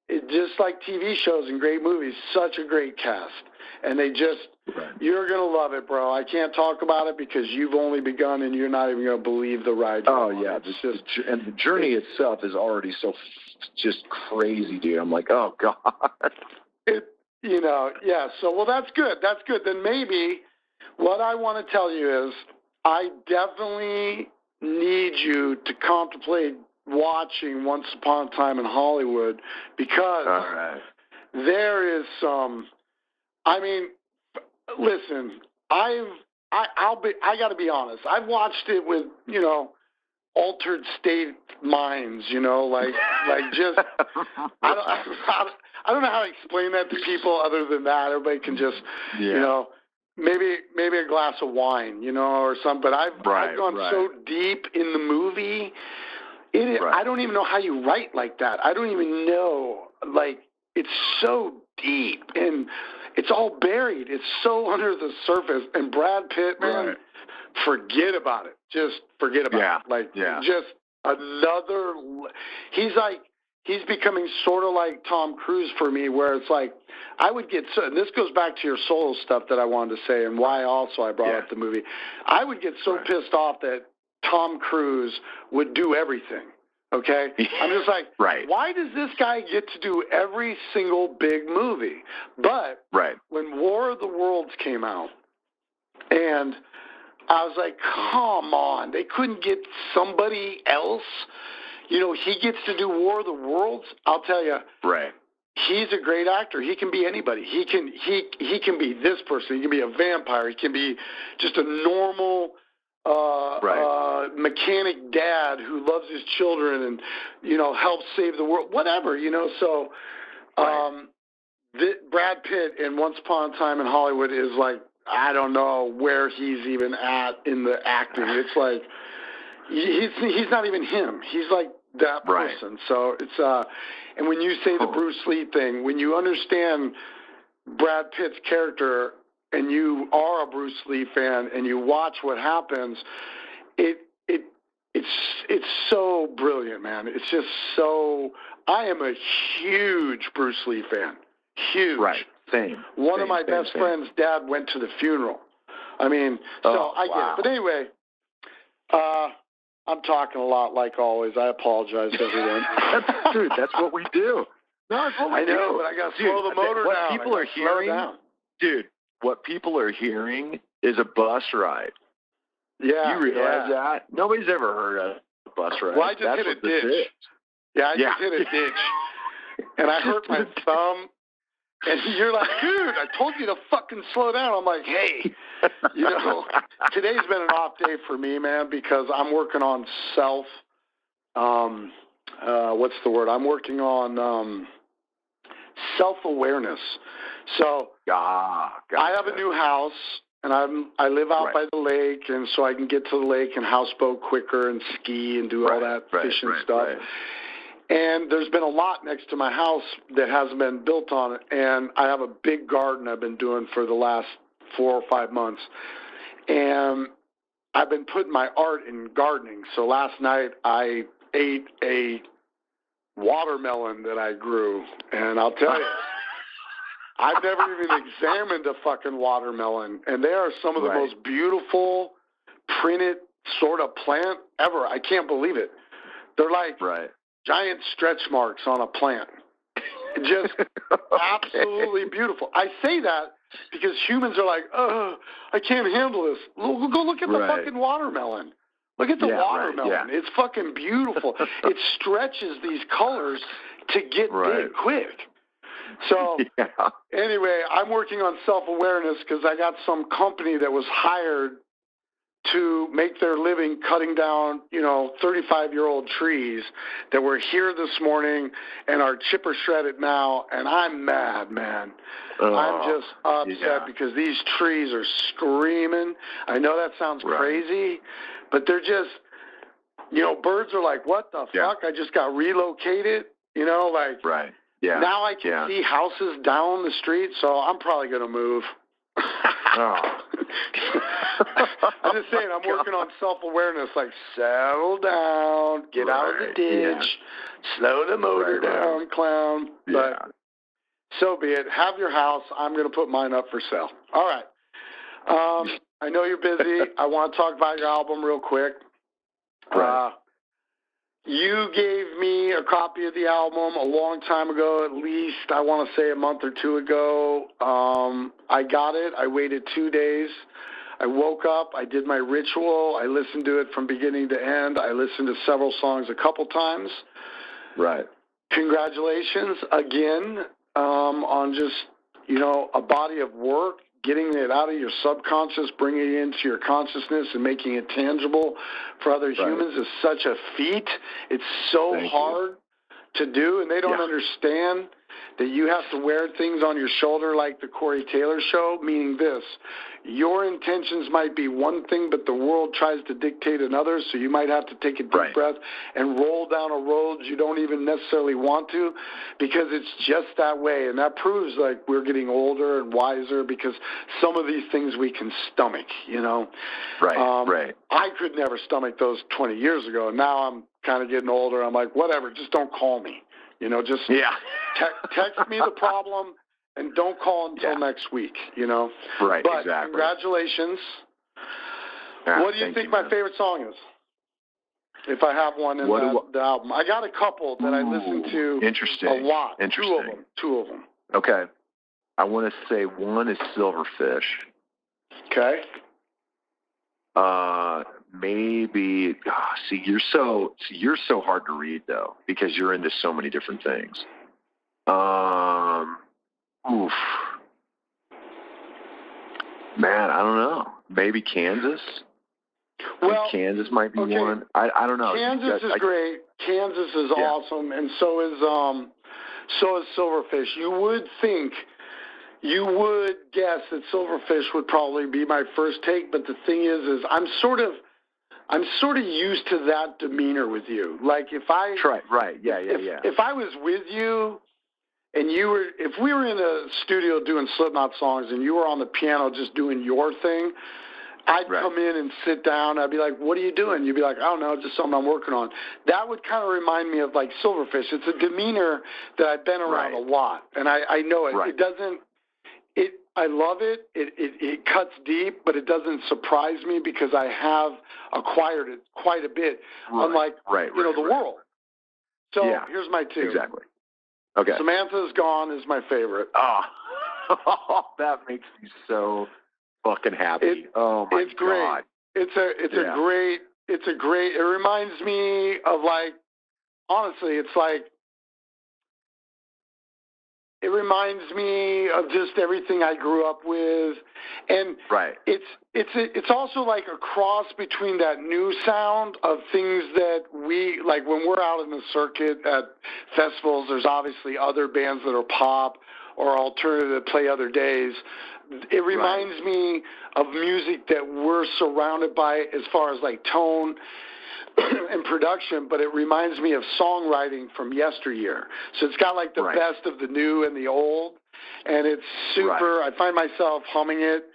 it's just like TV shows and great movies, such a great cast. And they just, you're going to love it, bro. I can't talk about it because you've only begun and you're not even going to believe the ride. And the journey itself is already so just crazy, dude. I'm like, oh, God. So, that's good. That's good. Then maybe what I want to tell you is I definitely need you to contemplate watching Once Upon a Time in Hollywood, because there is some. I mean, listen. I got to be honest. I've watched it with altered state minds. Like just. I don't know how to explain that to people other than that. Everybody can just maybe a glass of wine, or something. But I've gone so deep in the movie. I don't even know how you write like that. I don't even know. Like, it's so deep and it's all buried. It's so under the surface. And Brad Pitt, man, forget about it. Just forget about it. Like, just another. He's becoming sort of like Tom Cruise for me, where it's like I would get so. And this goes back to your solo stuff that I wanted to say, and why also I brought up the movie. I would get so pissed off that Tom Cruise would do everything, okay? I'm just like, why does this guy get to do every single big movie? But when War of the Worlds came out, and I was like, come on, they couldn't get somebody else? He gets to do War of the Worlds. I'll tell you, he's a great actor. He can be anybody. He can be this person. He can be a vampire. He can be just a normal mechanic dad who loves his children and, helps save the world, whatever, So Brad Pitt in Once Upon a Time in Hollywood is like, I don't know where he's even at in the acting. It's like, he's not even him. He's like that person. So it's, and when you say the Bruce Lee thing, when you understand Brad Pitt's character, and you are a Bruce Lee fan, and you watch what happens, it's so brilliant, man. It's just so. I am a huge Bruce Lee fan. Huge. Same. One of my best friends' dad went to the funeral. I mean, so I get it. But anyway, I'm talking a lot like always. I apologize, everyone. Dude, that's what we do. No, that's what we do. I know, but I got to slow the motor what down. People are hearing, dude. What people are hearing is a bus ride. Yeah, you realize that? Nobody's ever heard of a bus ride. Well, I just hit a ditch. Yeah, I just hit a ditch, and I hurt my thumb. And you're like, dude, I told you to fucking slow down. I'm like, hey, today's been an off day for me, man, because I'm working on what's the word? I'm working on self-awareness. So I have a new house, and I live out by the lake, and so I can get to the lake and houseboat quicker and ski and do all that fishing stuff. And there's been a lot next to my house that hasn't been built on it, and I have a big garden I've been doing for the last 4 or 5 months. And I've been putting my art in gardening. So last night I ate a watermelon that I grew, and I'll tell you, I've never even examined a fucking watermelon, and they are some of the most beautiful printed sort of plant ever. I can't believe it. They're like giant stretch marks on a plant. Just absolutely beautiful. I say that because humans are like, I can't handle this. Go look at the fucking watermelon. Look at the watermelon. Yeah. It's fucking beautiful. It stretches these colors to get big quick. So anyway, I'm working on self-awareness because I got some company that was hired to make their living cutting down, 35-year-old trees that were here this morning and are chipper shredded now, and I'm mad, man. I'm just upset because these trees are screaming. I know that sounds crazy, but they're just, birds are like, what the fuck? I just got relocated, Now I can see houses down the street, so I'm probably going to move. I'm just saying, I'm working on self-awareness, like settle down, get out of the ditch, slow the motor down, clown. But so be it. Have your house. I'm going to put mine up for sale. All right. I know you're busy. I want to talk about your album real quick. You gave me a copy of the album a long time ago, at least, I want to say a month or two ago. I got it. I waited 2 days. I woke up. I did my ritual. I listened to it from beginning to end. I listened to several songs a couple times. Right. Congratulations again on just, a body of work. Getting it out of your subconscious, bringing it into your consciousness and making it tangible for other humans is such a feat. It's so hard to do, and they don't understand that you have to wear things on your shoulder like the Corey Taylor Show, meaning this. Your intentions might be one thing, but the world tries to dictate another, so you might have to take a deep breath and roll down a road you don't even necessarily want to, because it's just that way. And that proves like we're getting older and wiser because some of these things we can stomach, I could never stomach those 20 years ago. Now I'm kind of getting older. I'm like, whatever, just don't call me. Just text me the problem and don't call until next week, Right, but exactly. Congratulations. What do you think my favorite song is? If I have one in the album. I got a couple that I listen to a lot. Two of them. Okay. I want to say one is Silverfish. Okay. Maybe. See, you're so hard to read though because you're into so many different things. Man, I don't know. Maybe Kansas. Well, Kansas might be one. I don't know. Kansas is great. Kansas is awesome, and so is Silverfish. You would guess that Silverfish would probably be my first take, but the thing is I'm sort of used to that demeanor with you. Like if I if I was with you and if we were in a studio doing Slipknot songs and you were on the piano just doing your thing, I'd come in and sit down. I'd be like, what are you doing? You'd be like, I don't know, just something I'm working on. That would kind of remind me of like Silverfish. It's a demeanor that I've been around a lot, and I know it. It doesn't. I love it. It cuts deep, but it doesn't surprise me because I have acquired it quite a bit, unlike the world. So here's my two. Exactly. Okay. Samantha's Gone is my favorite. That makes me so fucking happy. Oh my it's great. God. It's a great. It reminds me of honestly, it's like. It reminds me of just everything I grew up with, and it's also like a cross between that new sound of things that we like when we're out in the circuit at festivals. There's obviously other bands that are pop or alternative that play other days. It reminds me of music that we're surrounded by as far as like tone and production, but it reminds me of songwriting from yesteryear. So it's got like the best of the new and the old, and it's super. I find myself humming it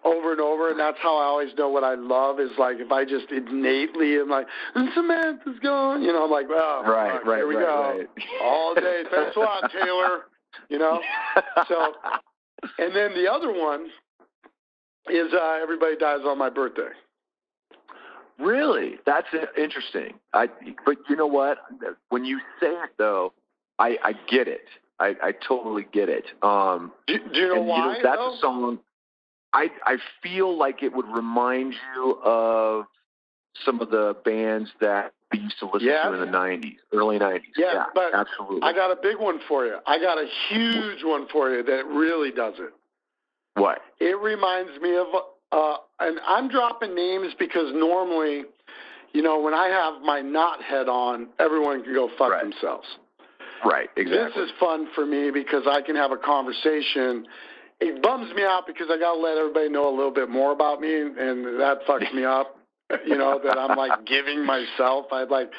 over and over, and that's how I always know what I love is like if I just innately am like, and Samantha's going, you know, I'm like, well, here we go. All day. Thanks a lot, Taylor. You know? So, and then the other one is Everybody Dies on My Birthday. Really? That's interesting. But you know what? When you say it, though, I get it. I totally get it. Do you know why? You know, that's a song. I feel like it would remind you of some of the bands that we used to listen to in the 90s, early 90s. Yeah, but absolutely. I got a big one for you. I got a huge one for you that really does it. What? It reminds me of, and I'm dropping names because normally, you know, when I have my knot head on, everyone can go fuck themselves. Right, exactly. This is fun for me because I can have a conversation. It bums me out because I got to let everybody know a little bit more about me, and that fucks me up, you know, that I'm like giving myself. I get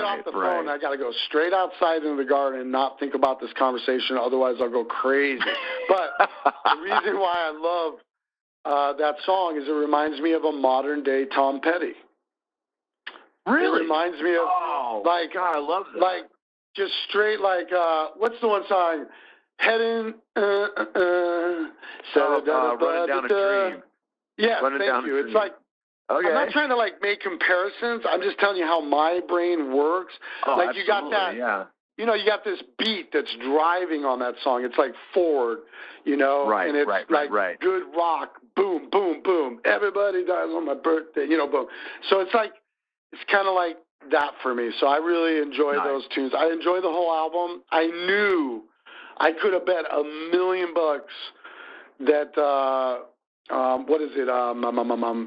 off the phone, I got to go straight outside into the garden and not think about this conversation, otherwise I'll go crazy. But the reason why I love that song is it reminds me of a modern-day Tom Petty. Really? It reminds me of, like, God, I love that. Like, just straight, like, what's the one song? Heading, Running Down a Dream. Yeah, thank you. It's like, I'm not trying to, like, make comparisons. I'm just telling you how my brain works. Oh, like, you got that, you know, you got this beat that's driving on that song. It's like Ford, you know, and it's like good rock, boom, boom, boom. Everybody dies on my birthday, you know, boom. So it's like, it's kind of like that for me. So I really enjoy those tunes. I enjoy the whole album. I knew I could have bet $1 million that what is it?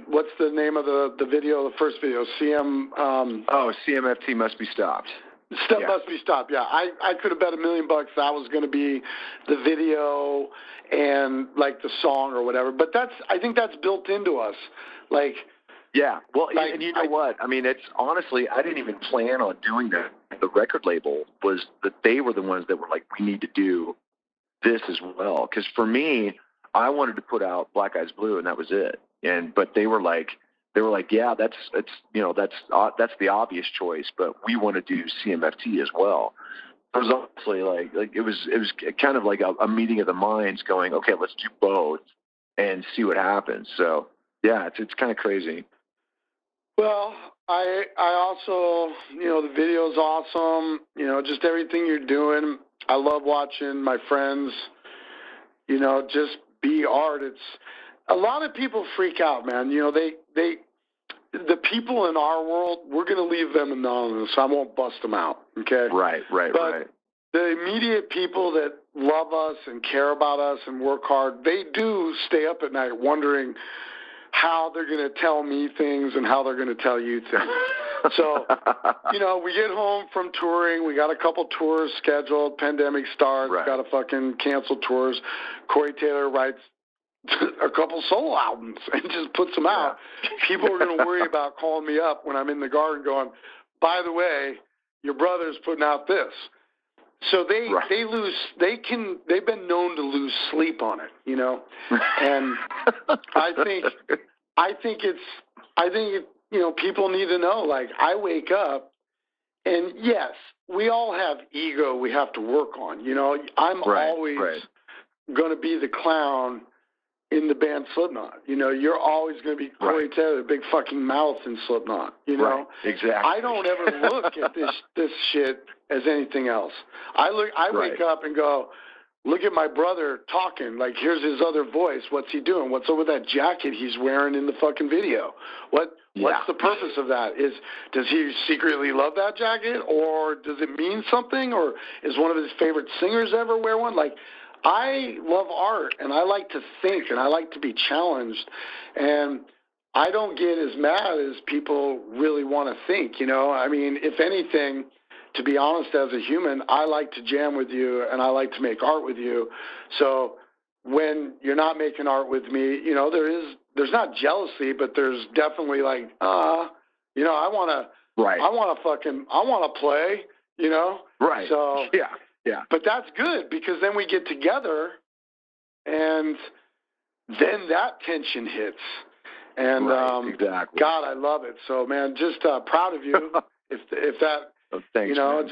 What's the name of the video? The first video, CMFT Must Be Stopped. Must Be Stopped. Yeah, I could have bet $1 million that was going to be the video and like the song or whatever. But I think that's built into us, like. Yeah, well, and you know what? I mean, it's honestly, I didn't even plan on doing that. The record label was that they were the ones that were like, we need to do this as well. Because for me, I wanted to put out Black Eyes Blue, and that was it. But they were like, yeah, that's the obvious choice, but we want to do CMFT as well. It was honestly like it was kind of like a meeting of the minds, going, okay, let's do both and see what happens. So yeah, it's kind of crazy. Well, I also, you know, the video's awesome. You know, just everything you're doing. I love watching my friends, you know, just be art. It's a lot of people freak out, man. You know, the people in our world, we're going to leave them anonymous. I won't bust them out. Okay. Right. But the immediate people that love us and care about us and work hard, they do stay up at night wondering how they're going to tell me things and how they're going to tell you things. So, you know, we get home from touring. We got a couple tours scheduled. Pandemic starts. Got to fucking cancel tours. Corey Taylor writes a couple solo albums and just puts them out. People are going to worry about calling me up when I'm in the garden going, by the way, your brother's putting out this. So they've been known to lose sleep on it, you know, and I think you know, people need to know, like, I wake up and yes, we all have ego we have to work on, you know, I'm always going to be the clown in the band Slipknot, you know, you're always going to be Corey Taylor, the big fucking mouth in Slipknot, you know, exactly. I don't ever look at this shit as anything else. I wake up and go, look at my brother talking. Like, here's his other voice. What's he doing? What's over that jacket he's wearing in the fucking video? What's the purpose of that? Does he secretly love that jacket, or does it mean something, or is one of his favorite singers ever wear one? Like, I love art, and I like to think, and I like to be challenged, and I don't get as mad as people really want to think, you know? I mean, if anything, to be honest, as a human, I like to jam with you, and I like to make art with you. So when you're not making art with me, you know, there's not jealousy, but there's definitely like, you know, I want to play, you know? Right. So, yeah. But that's good because then we get together and then that tension hits. And exactly. God, I love it. So, man, just proud of you. if that, thanks, man.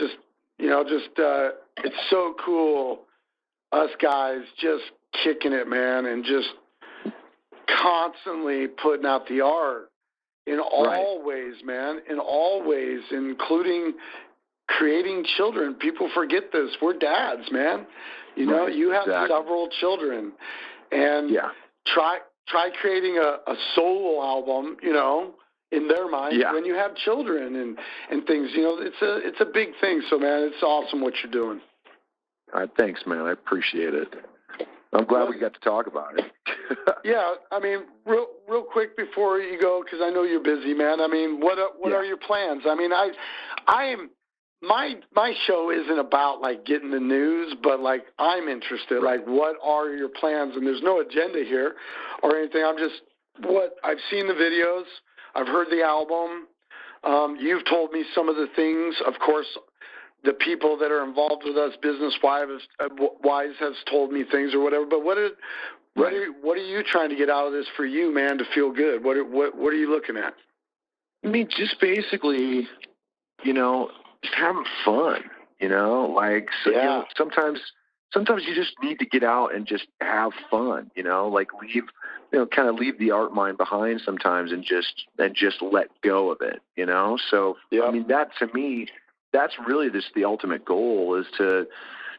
It's so cool. Us guys just kicking it, man, and just constantly putting out the art in all ways, man, in all ways, including creating children. People forget this. We're dads, man. You know, you have several children, and try creating a solo album, you know, in their mind when you have children and things. You know, it's a big thing. So, man, it's awesome what you're doing. All right, thanks, man. I appreciate it. I'm glad we got to talk about it. Yeah, I mean, real quick before you go, because I know you're busy, man. I mean, what are your plans? I mean, my show isn't about like getting the news, but like I'm interested. Like, what are your plans? And there's no agenda here or anything. I've seen the videos, I've heard the album. You've told me some of the things, of course. The people that are involved with us, business-wise, has told me things or whatever. But what are you trying to get out of this for you, man, to feel good? What are you looking at? I mean, just basically, you know, just having fun. You know, like you know, sometimes you just need to get out and just have fun. You know, like kind of leave the art mind behind sometimes and just let go of it. You know, so I mean, that to me. That's really just the ultimate goal, is to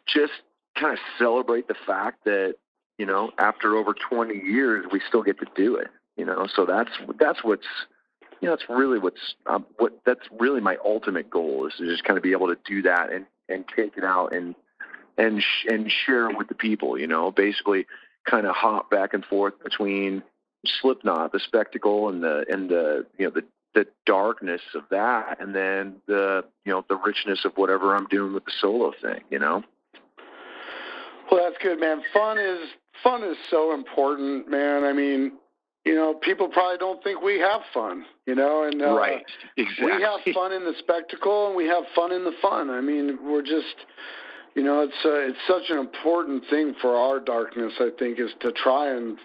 just kind of celebrate the fact that, you know, after over 20 years, we still get to do it, you know? So that's what's, you know, that's really my ultimate goal, is to just kind of be able to do that and take it out and share it with the people, you know, basically kind of hop back and forth between Slipknot, the spectacle, and the you know, the darkness of that, and then the richness of whatever I'm doing with the solo thing, you know? Well, that's good, man. Fun is so important, man. I mean, you know, people probably don't think we have fun, you know, and exactly. We have fun in the spectacle and we have fun in the fun. I mean, we're just, you know, it's such an important thing for our darkness, I think, is to try and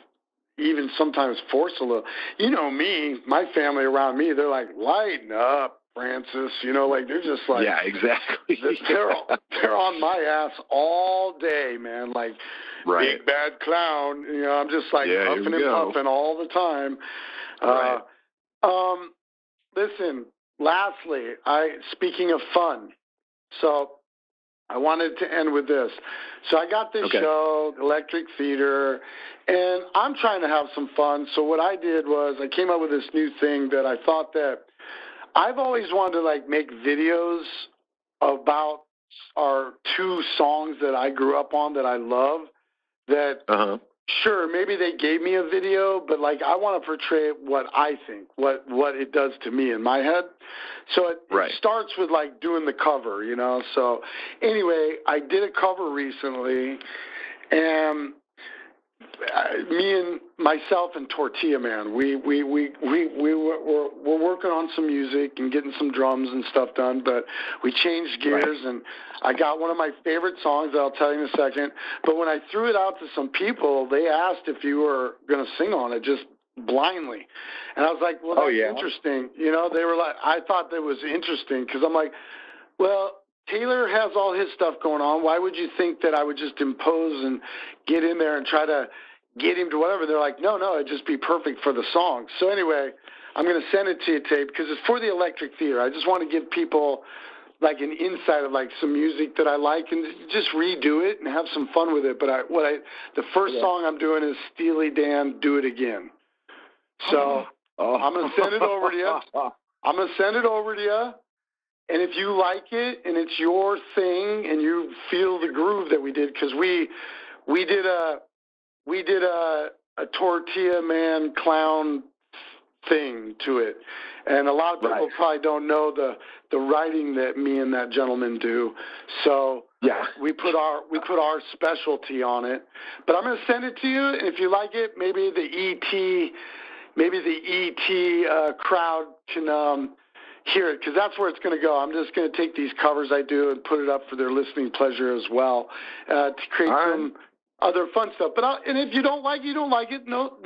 even sometimes force a little. You know me, my family around me, they're like, lighten up, Francis. You know, like they're just like, yeah, exactly. They're on my ass all day, man. Like big bad clown. You know, I'm just like huffing and puffing all the time. Listen. Lastly, speaking of fun, so I wanted to end with this. So I got this show, Electric Theater, and I'm trying to have some fun. So what I did was I came up with this new thing that I thought that I've always wanted to like make videos about our two songs that I grew up on that I love. That sure, maybe they gave me a video, but like I want to portray what I think, what it does to me in my head. So it starts with like doing the cover, you know. So anyway, I did a cover recently, and me and myself and Tortilla Man, we're working on some music and getting some drums and stuff done, but we changed gears and I got one of my favorite songs that I'll tell you in a second. But when I threw it out to some people, they asked if you were going to sing on it just blindly. And I was like, well, that's interesting. You know, they were like, I thought that was interesting because I'm like, well, Taylor has all his stuff going on. Why would you think that I would just impose and get in there and try to get him to whatever? They're like, no, it'd just be perfect for the song. So anyway, I'm going to send it to you, Tate, because it's for the Electric Theater. I just want to give people like an insight of like some music that I like and just redo it and have some fun with it. But the first song I'm doing is Steely Dan, Do It Again. So I'm going to send it over to you. And if you like it and it's your thing and you feel the groove that we did, because we did a Tortilla Man clown thing to it, and a lot of people probably don't know the writing that me and that gentleman do. So we put our specialty on it. But I'm going to send it to you, and if you like it, maybe the ET crowd can hear it, because that's where it's going to go. I'm just going to take these covers I do and put it up for their listening pleasure as well, to create other fun stuff. But and if you don't like it, you don't like it. No.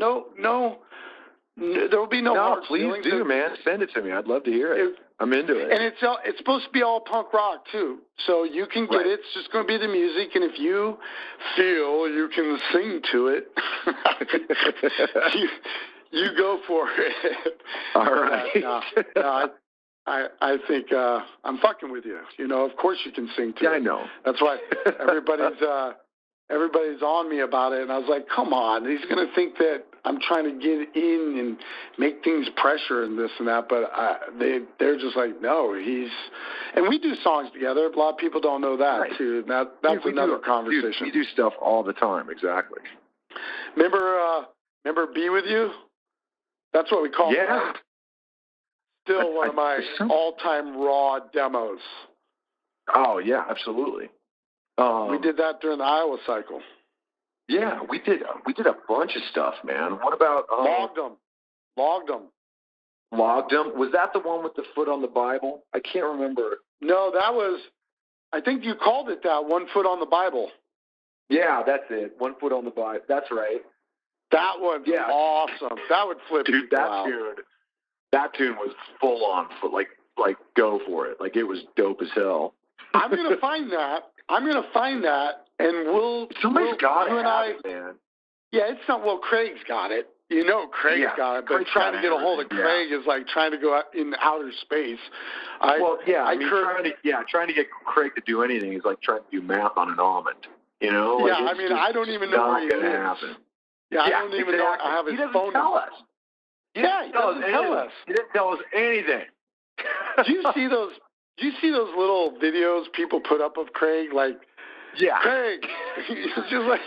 There will be no hard feelings. Please do, man. Send it to me. I'd love to hear it. I'm into it. And it's supposed to be all punk rock too, so you can get it. It's just going to be the music, and if you feel you can sing to it, you go for it. All right. I think I'm fucking with you. You know, of course you can sing to it. I know. That's why everybody's on me about it, and I was like, come on, he's going to think that I'm trying to get in and make things pressure and this and that, but they're just like, no, and we do songs together. A lot of people don't know that too. That's another conversation. We do stuff all the time, exactly. Remember Be With You? That's what we call it. Yeah. Still one of my all-time raw demos. Oh yeah, absolutely. We did that during the Iowa cycle. Yeah, we did a bunch of stuff, man. What about Logged them? Was that the one with the foot on the Bible? I can't remember. No, that was. I think you called it that. 1 Foot on the Bible. Yeah, that's it. 1 Foot on the Bible. That's right. That one's awesome. That would flip people out. That tune was full on, like go for it. Like it was dope as hell. I'm gonna find that. And somebody's got it, man. Yeah, it's not. Well, Craig's got it. You know, Craig's got it. But Craig's trying to get a hold of Craig is like trying to go out in outer space. Trying to get Craig to do anything is like trying to do math on an almond. You know? Like I don't even know where he is. Happen. Yeah, I don't even know. I have his phone number. He doesn't tell us. He didn't tell us anything. Do you see those little videos people put up of Craig? Like, Craig, it's just like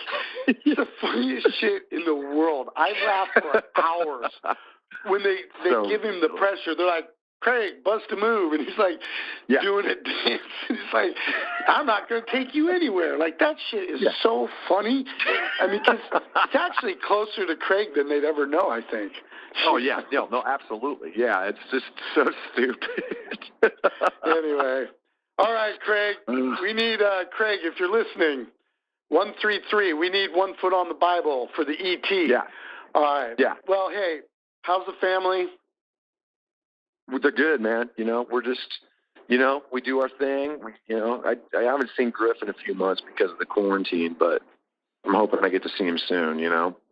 it's the funniest shit in the world. I laugh for hours when they give him the pressure. They're like, Craig, bust a move, and he's like doing a dance. And he's like, I'm not going to take you anywhere. Like that shit is so funny. I mean, 'cause it's actually closer to Craig than they'd ever know. I think. Oh yeah, no, absolutely. Yeah, it's just so stupid. Anyway. All right, Craig. We need Craig, if you're listening, 133. We need 1 Foot on the Bible for the ET. Yeah. All right. Yeah. Well, hey, how's the family? They're good, man. You know, we're just, we do our thing. I haven't seen Griff in a few months because of the quarantine, but I'm hoping I get to see him soon.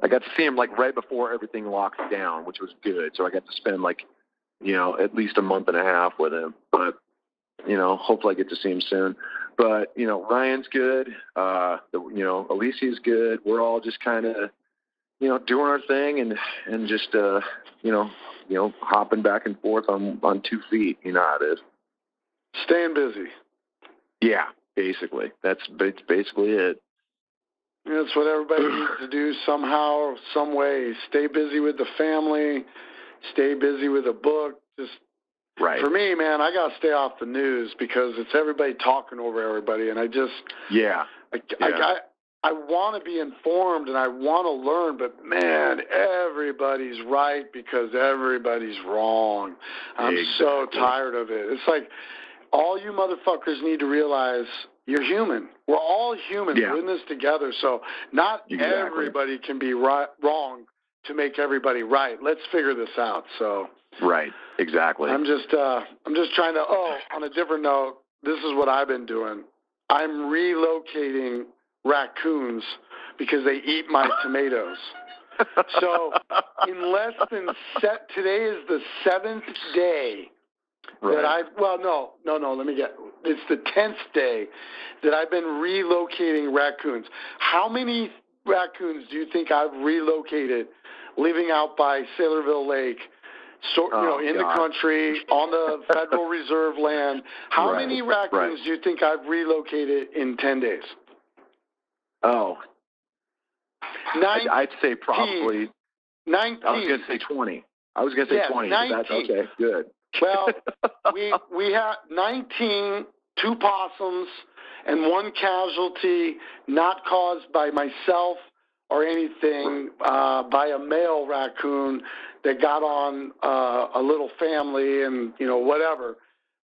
I got to see him like right before everything locked down, which was good. So I got to spend at least a month and a half with him. But hopefully I get to see him soon. But, Ryan's good. Alicia's good. We're all just kind of, doing our thing and just, hopping back and forth on 2 feet. You know how it is. Staying busy. Yeah, basically. That's basically it. That's what everybody needs to do somehow, some way. Stay busy with the family. Stay busy with a book. Just right. For me, man, I got to stay off the news because it's everybody talking over everybody, and I just I want to be informed and I want to learn, but man, everybody's right because everybody's wrong. I'm so tired of it. It's like all you motherfuckers need to realize you're human. We're all human. We're in this together, so not everybody can be wrong to make everybody right. Let's figure this out. So. Right, exactly. I'm just trying to, on a different note, this is what I've been doing. I'm relocating raccoons because they eat my tomatoes. So in less than today is the 7th day that it's the 10th day that I've been relocating raccoons. How many raccoons do you think I've relocated living out by Saylorville Lake? In the country, on the Federal Reserve land. How many raccoons do you think I've relocated in 10 days? Oh. 19. I'd say probably 19. I was going to say 20. I was going to say 20. 19. That's okay, good. Well, we had 19, 2 possums, and 1 casualty not caused by myself or anything, by a male raccoon that got on a little family and, whatever.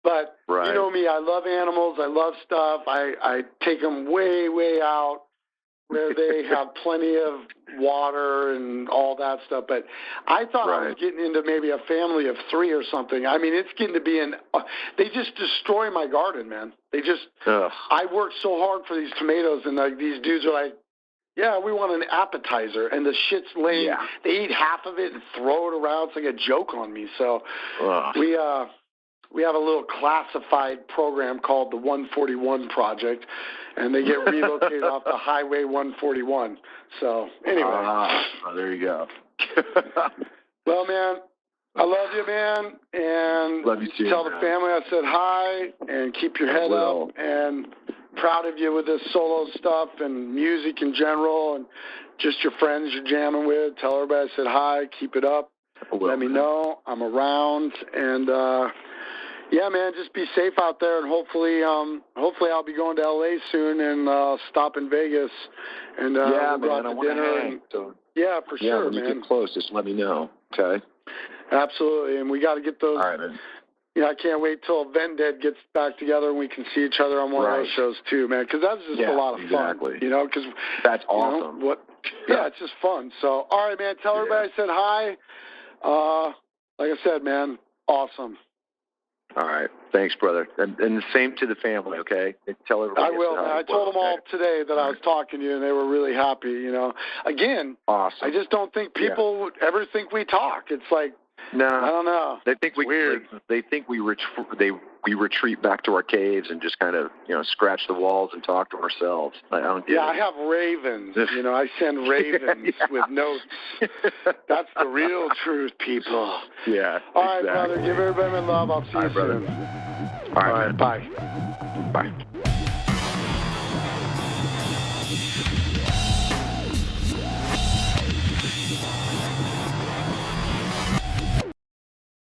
But you know me, I love animals. I love stuff. I take them way, way out. where they have plenty of water and all that stuff. But I thought I was getting into maybe a family of 3 or something. I mean, it's getting to be they just destroy my garden, man. They just, I worked so hard for these tomatoes, and like these dudes are like, yeah, we want an appetizer, and the shit's laying. Yeah. They eat half of it and throw it around. It's like a joke on me. So we have a little classified program called the 141 Project, and they get relocated off the Highway 141. So anyway, there you go. Well, man, I love you, man, and love you too, tell the family I said hi, and keep your head up, and proud of you with this solo stuff and music in general, and just your friends you're jamming with. Tell everybody I said hi. Keep it up. Let me know. I'm around, and yeah, man, just be safe out there, and hopefully I'll be going to LA soon and stop in Vegas, and we'll go out to dinner. And, yeah, for sure, when man. You get close, just let me know. Okay. Absolutely, and we got to get those. All right, man. Yeah, I can't wait till Vended gets back together and we can see each other on one of those shows too, man. Because that's just a lot of fun, you know. Because that's awesome. Yeah, it's just fun. So, all right, man. Tell everybody I said hi. Like I said, man, awesome. All right, thanks, brother, and the same to the family. Okay, tell everybody. I will. I told them all today that I was talking to you, and they were really happy. You know, again, awesome. I just don't think people would ever think we talk. It's like. No, I don't know. They think weird. They think we retreat back to our caves and just kind of scratch the walls and talk to ourselves. I don't get it. I have ravens. I send ravens with notes. That's the real truth, people. Yeah. All right, brother. Give everybody my love. I'll see you soon. All right. Bye. Bye.